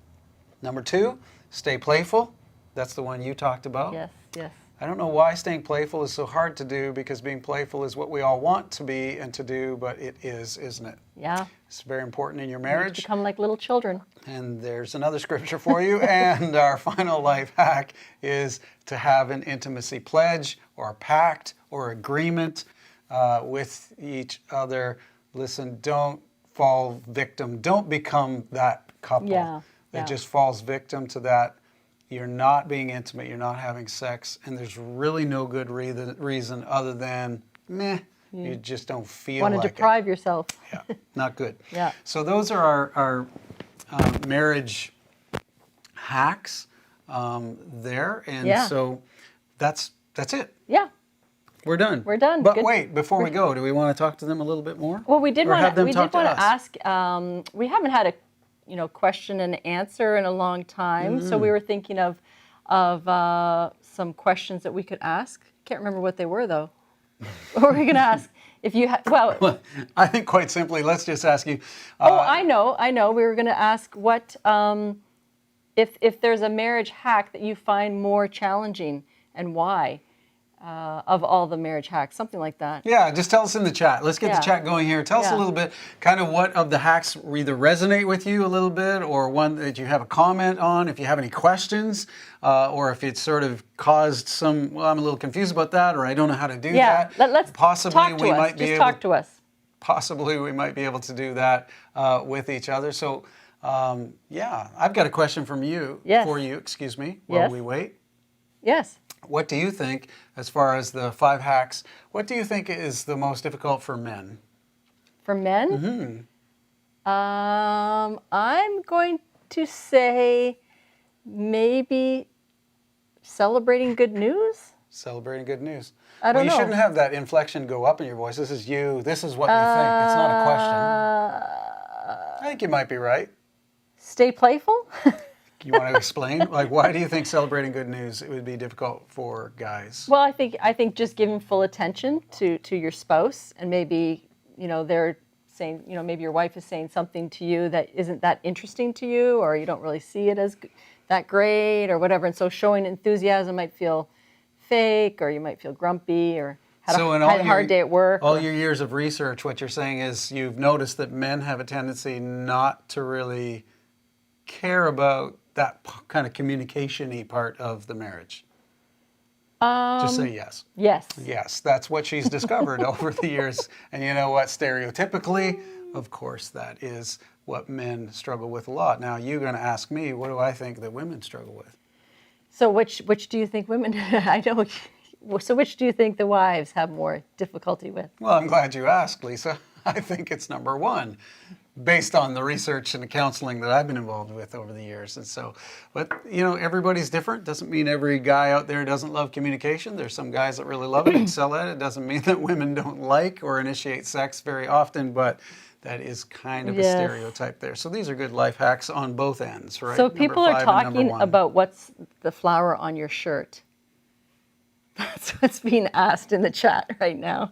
Speaker 1: Number 2, stay playful. That's the one you talked about.
Speaker 2: Yes. Yes.
Speaker 1: I don't know why staying playful is so hard to do, because being playful is what we all want to be and to do, but it is, isn't it?
Speaker 2: Yeah.
Speaker 1: It's very important in your marriage.
Speaker 2: Become like little children.
Speaker 1: And there's another scripture for you. And our final life hack is to have an intimacy pledge or a pact or agreement with each other. Listen, don't fall victim. Don't become that couple that just falls victim to that. You're not being intimate. You're not having sex. And there's really no good reason other than, you just don't feel like it.
Speaker 2: Want to deprive yourself.
Speaker 1: Yeah, not good.
Speaker 2: Yeah.
Speaker 1: So those are our marriage hacks there. And so that's it.
Speaker 2: Yeah.
Speaker 1: We're done.
Speaker 2: We're done.
Speaker 1: But wait, before we go, do we want to talk to them a little bit more?
Speaker 2: Well, we did want to ask. We haven't had a question and answer in a long time, so we were thinking of some questions that we could ask. Can't remember what they were though. What were we going to ask? If you well,
Speaker 1: I think quite simply, let's just ask you.
Speaker 2: I know. We were going to ask what if there's a marriage hack that you find more challenging and why. Of all the marriage hacks, something like that.
Speaker 1: Yeah, just tell us in the chat. Let's get the chat going here. Tell us a little bit, kind of what of the hacks either resonate with you a little bit, or one that you have a comment on, if you have any questions, or if it's sort of caused some, well, I'm a little confused about that, or I don't know how to do that.
Speaker 2: Let's
Speaker 1: possibly
Speaker 2: talk to
Speaker 1: we
Speaker 2: us.
Speaker 1: might be
Speaker 2: just
Speaker 1: able,
Speaker 2: talk to us.
Speaker 1: Possibly we might be able to do that with each other. So, I've got a question from you, for you, excuse me, while we wait.
Speaker 2: Yes.
Speaker 1: What do you think, as far as the 5 hacks, what do you think is the most difficult for men?
Speaker 2: For men? I'm going to say maybe celebrating good news.
Speaker 1: Celebrating good news.
Speaker 2: I don't know.
Speaker 1: You shouldn't have that inflection go up in your voice. This is you. This is what you think. It's not a question. I think you might be right.
Speaker 2: Stay playful?
Speaker 1: You want to explain? Like, why do you think celebrating good news, it would be difficult for guys?
Speaker 2: Well, I think just giving full attention to your spouse, and maybe, they're saying, maybe your wife is saying something to you that isn't that interesting to you, or you don't really see it as that great or whatever. And so showing enthusiasm might feel fake, or you might feel grumpy, or had a hard day at work.
Speaker 1: All your years of research, what you're saying is you've noticed that men have a tendency not to really care about that kind of communication-y part of the marriage. Just say yes.
Speaker 2: Yes.
Speaker 1: Yes, that's what she's discovered over the years. And you know what? Stereotypically, of course, that is what men struggle with a lot. Now, you're going to ask me, what do I think that women struggle with?
Speaker 2: So which do you think women, I know, so which do you think the wives have more difficulty with?
Speaker 1: Well, I'm glad you asked, Lisa. I think it's number 1. Based on the research and the counseling that I've been involved with over the years. And so, but everybody's different. Doesn't mean every guy out there doesn't love communication. There's some guys that really love it and excel at it. Doesn't mean that women don't like or initiate sex very often, but that is kind of a stereotype there. So these are good life hacks on both ends, right?
Speaker 2: So people are talking about what's the flower on your shirt. That's what's being asked in the chat right now.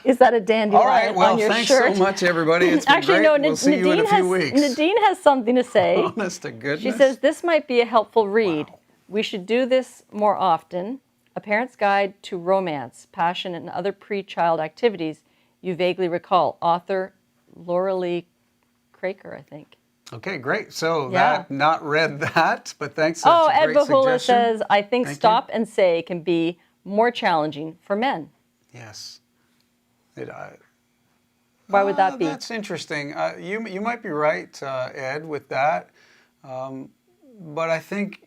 Speaker 2: Is that a dandelion
Speaker 1: All right, well,
Speaker 2: on your
Speaker 1: thanks
Speaker 2: shirt?
Speaker 1: So much, everybody. It's been
Speaker 2: Actually,
Speaker 1: great.
Speaker 2: No,
Speaker 1: we'll see you in a few weeks.
Speaker 2: Nadine has something to say.
Speaker 1: Honest to goodness.
Speaker 2: She says, this might be a helpful read.
Speaker 1: Wow.
Speaker 2: We should do this more often. A Parent's Guide to Romance, Passion, and Other Pre-Child Activities You Vaguely Recall. Author Laura Lee Craker, I think.
Speaker 1: Okay, great. So that, not read that, but thanks. That's a
Speaker 2: Ed
Speaker 1: great
Speaker 2: Bahula
Speaker 1: suggestion.
Speaker 2: says, I think stop and say can be more challenging for men.
Speaker 1: Yes.
Speaker 2: Why would that be?
Speaker 1: That's interesting. You might be right, Ed, with that. But I think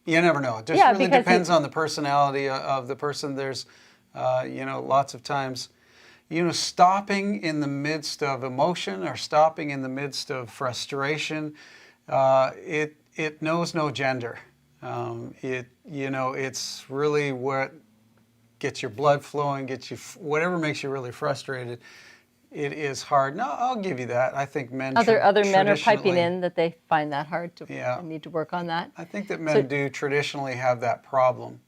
Speaker 1: you never know. It just really depends on the personality of the person. There's, lots of times, stopping in the midst of emotion or stopping in the midst of frustration, it knows no gender. It's really what gets your blood flowing, gets you whatever makes you really frustrated. It is hard. No, I'll give you that. I think men
Speaker 2: other men are piping in that they find that hard to need to work on that.
Speaker 1: I think that men do traditionally have that problem.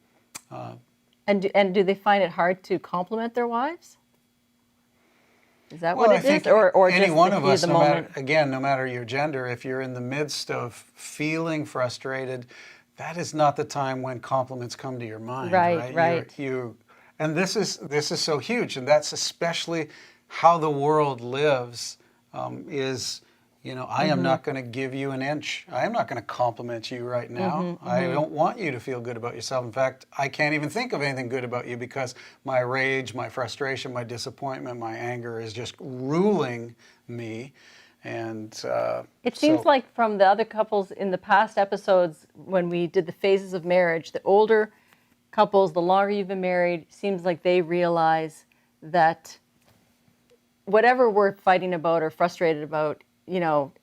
Speaker 2: And do they find it hard to compliment their wives? Is that what it is, or
Speaker 1: any
Speaker 2: just
Speaker 1: one of us,
Speaker 2: no
Speaker 1: matter your gender, if you're in the midst of feeling frustrated, that is not the time when compliments come to your mind.
Speaker 2: Right.
Speaker 1: And this is so huge, and that's especially how the world lives. I am not going to give you an inch. I am not going to compliment you right now. I don't want you to feel good about yourself. In fact, I can't even think of anything good about you because my rage, my frustration, my disappointment, my anger is just ruling me. And
Speaker 2: it seems like from the other couples in the past episodes when we did the phases of marriage, the older couples, the longer you've been married, seems like they realize that whatever we're fighting about or frustrated about,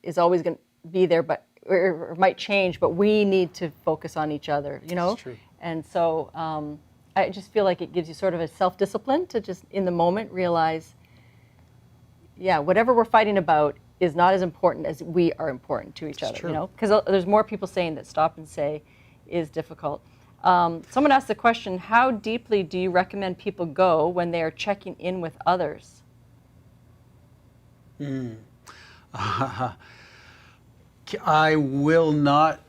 Speaker 2: is always going to be there, but or might change, but we need to focus on each other,
Speaker 1: That's true.
Speaker 2: And so I just feel like it gives you sort of a self-discipline to just in the moment realize, whatever we're fighting about is not as important as we are important to each other, because there's more people saying that stop and say is difficult. Someone asked the question, how deeply do you recommend people go when they are checking in with others?
Speaker 1: I will not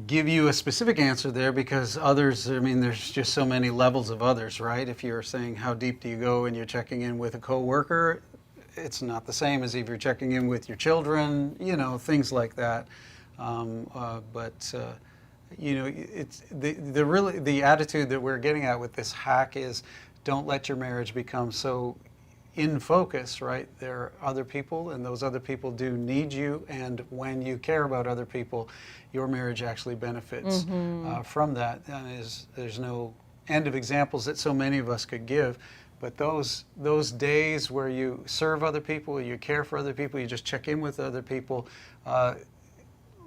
Speaker 1: give you a specific answer there because others, there's just so many levels of others, right? If you're saying how deep do you go and you're checking in with a coworker, it's not the same as if you're checking in with your children, things like that. It's the attitude that we're getting at with this hack is don't let your marriage become so in focus, right? There are other people, and those other people do need you, and when you care about other people, your marriage actually benefits from that. And there's no end of examples that so many of us could give, but those days where you serve other people, you care for other people, you just check in with other people,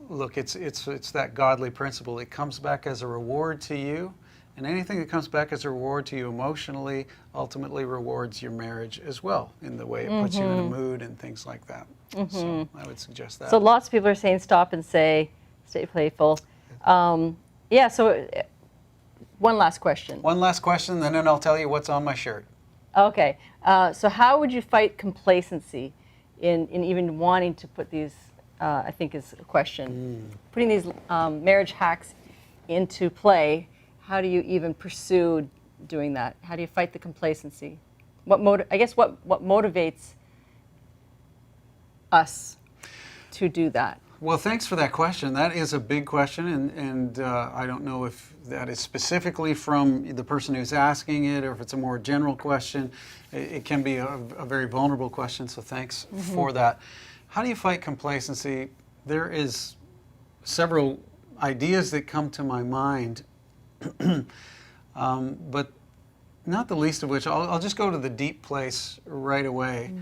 Speaker 1: look, it's that godly principle. It comes back as a reward to you. And anything that comes back as a reward to you emotionally ultimately rewards your marriage as well in the way it puts you in a mood and things like that. So I would suggest that.
Speaker 2: So lots of people are saying stop and say, stay playful. So one last question.
Speaker 1: One last question, and then I'll tell you what's on my shirt.
Speaker 2: Okay. So how would you fight complacency in even wanting to put these, I think is a question, putting these marriage hacks into play? How do you even pursue doing that? How do you fight the complacency? What motivates us to do that?
Speaker 1: Well, thanks for that question. That is a big question, and I don't know if that is specifically from the person who's asking it or if it's a more general question. It can be a very vulnerable question, so thanks for that. How do you fight complacency? There is several ideas that come to my mind. But not the least of which, I'll just go to the deep place right away.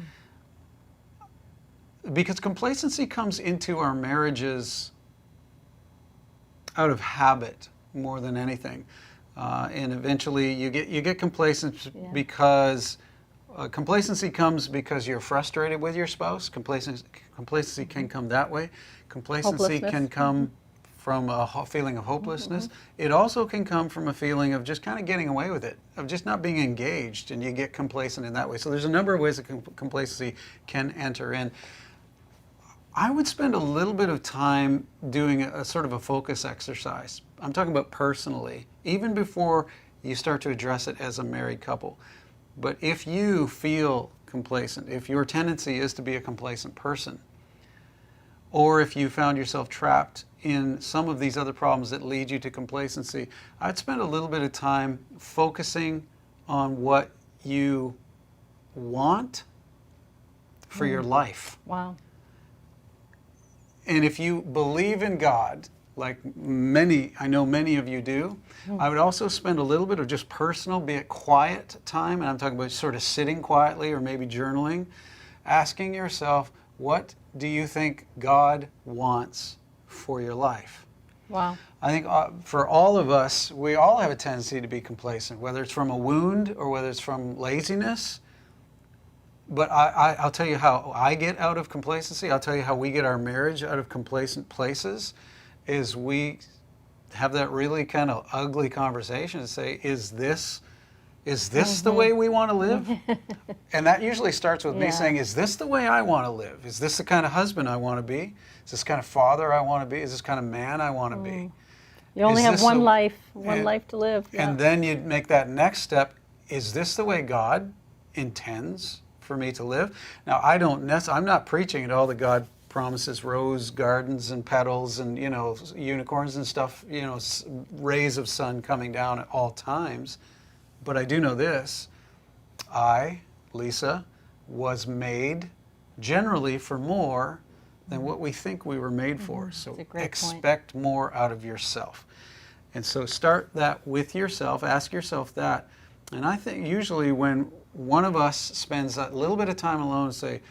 Speaker 1: Because complacency comes into our marriages out of habit more than anything. And eventually you get complacent because complacency comes because you're frustrated with your spouse. Complacency can come that way. Complacency can come from a feeling of hopelessness. It also can come from a feeling of just kind of getting away with it, of just not being engaged, and you get complacent in that way. So there's a number of ways that complacency can enter in. I would spend a little bit of time doing a sort of a focus exercise. I'm talking about personally, even before you start to address it as a married couple. But if you feel complacent, if your tendency is to be a complacent person, or if you found yourself trapped in some of these other problems that lead you to complacency, I'd spend a little bit of time focusing on what you want for your life.
Speaker 2: Wow.
Speaker 1: And if you believe in God, like I know many of you do, I would also spend a little bit of just personal, be it quiet time, and I'm talking about sort of sitting quietly or maybe journaling, asking yourself, what do you think God wants for your life?
Speaker 2: Wow.
Speaker 1: I think for all of us, we all have a tendency to be complacent, whether it's from a wound or whether it's from laziness. But I'll tell you how I get out of complacency. I'll tell you how we get our marriage out of complacent places, is we have that really kind of ugly conversation and say, is this the way we want to live? And that usually starts with me saying, is this the way I want to live? Is this the kind of husband I want to be? Is this kind of father I want to be? Is this kind of man I want to be?
Speaker 2: You only have one life to live. Yeah.
Speaker 1: And then you make that next step. Is this the way God intends for me to live? Now, I'm not preaching at all that God promises rose gardens and petals and, unicorns and stuff, rays of sun coming down at all times. But I do know this. Lisa, was made generally for more than what we think we were made for. So expect more out of yourself. And so start that with yourself. Ask yourself that. And I think usually when one of us spends a little bit of time alone and say,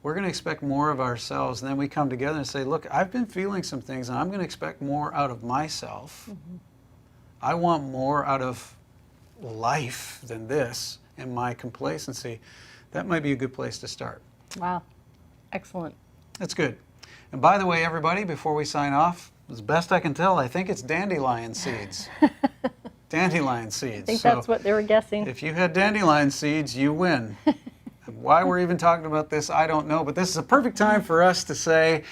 Speaker 1: we're going to expect more of ourselves, and then we come together and say, look, I've been feeling some things, and I'm going to expect more out of myself. I want more out of life than this and my complacency. That might be a good place to start.
Speaker 2: Wow. Excellent.
Speaker 1: That's good. And by the way, everybody, before we sign off, as best I can tell, I think it's dandelion seeds. Dandelion seeds.
Speaker 2: I think that's what they were guessing.
Speaker 1: If you had dandelion seeds, you win. Why we're even talking about this, I don't know. But this is a perfect time for us to say,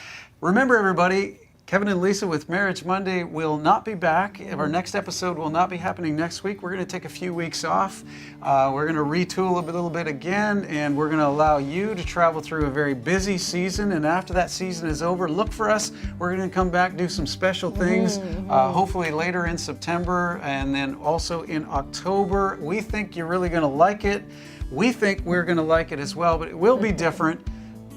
Speaker 1: remember everybody, Kevin and Lisa with Marriage Monday will not be back. Our next episode will not be happening next week. We're going to take a few weeks off. We're going to retool a little bit again, and we're going to allow you to travel through a very busy season. And after that season is over, look for us. We're going to come back, do some special things, hopefully later in September and then also in October. We think you're really going to like it. We think we're going to like it as well, but it will be different.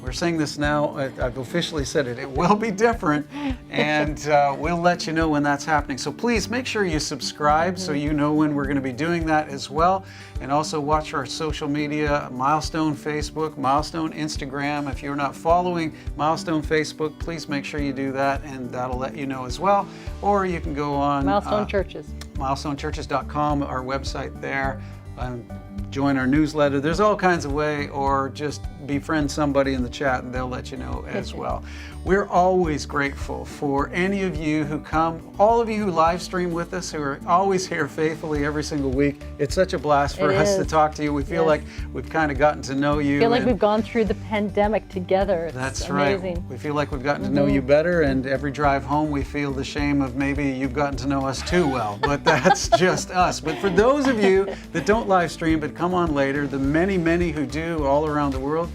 Speaker 1: We're saying this now, I've officially said it. It will be different, and we'll let you know when that's happening. So please make sure you subscribe so you know when we're going to be doing that as well. And also watch our social media, Milestone Facebook, Milestone Instagram. If you're not following Milestone Facebook, please make sure you do that, and that'll let you know as well. Or you can go on
Speaker 2: Milestone Churches.
Speaker 1: MilestoneChurches.com, our website there. Join our newsletter. There's all kinds of ways, or just befriend somebody in the chat and they'll let you know as well. We're always grateful for any of you who come, all of you who live stream with us, who are always here faithfully every single week. It's such a blast for us to talk to you. We feel like we've kind of gotten to know you.
Speaker 2: I feel like we've gone through the pandemic together. That's amazing.
Speaker 1: Right. We feel like we've gotten to know you better, and every drive home we feel the shame of maybe you've gotten to know us too well, but that's just us. But for those of you that don't live stream but come on later, the many, many who do all around the world,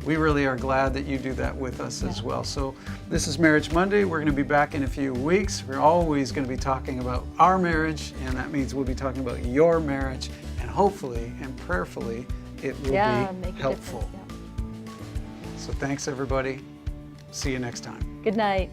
Speaker 1: we really are glad that you do that with us as well. So this is Marriage Monday. We're going to be back in a few weeks. We're always going to be talking about our marriage, and that means we'll be talking about your marriage, and hopefully and prayerfully it will be helpful. So thanks everybody. See you next time.
Speaker 2: Good night.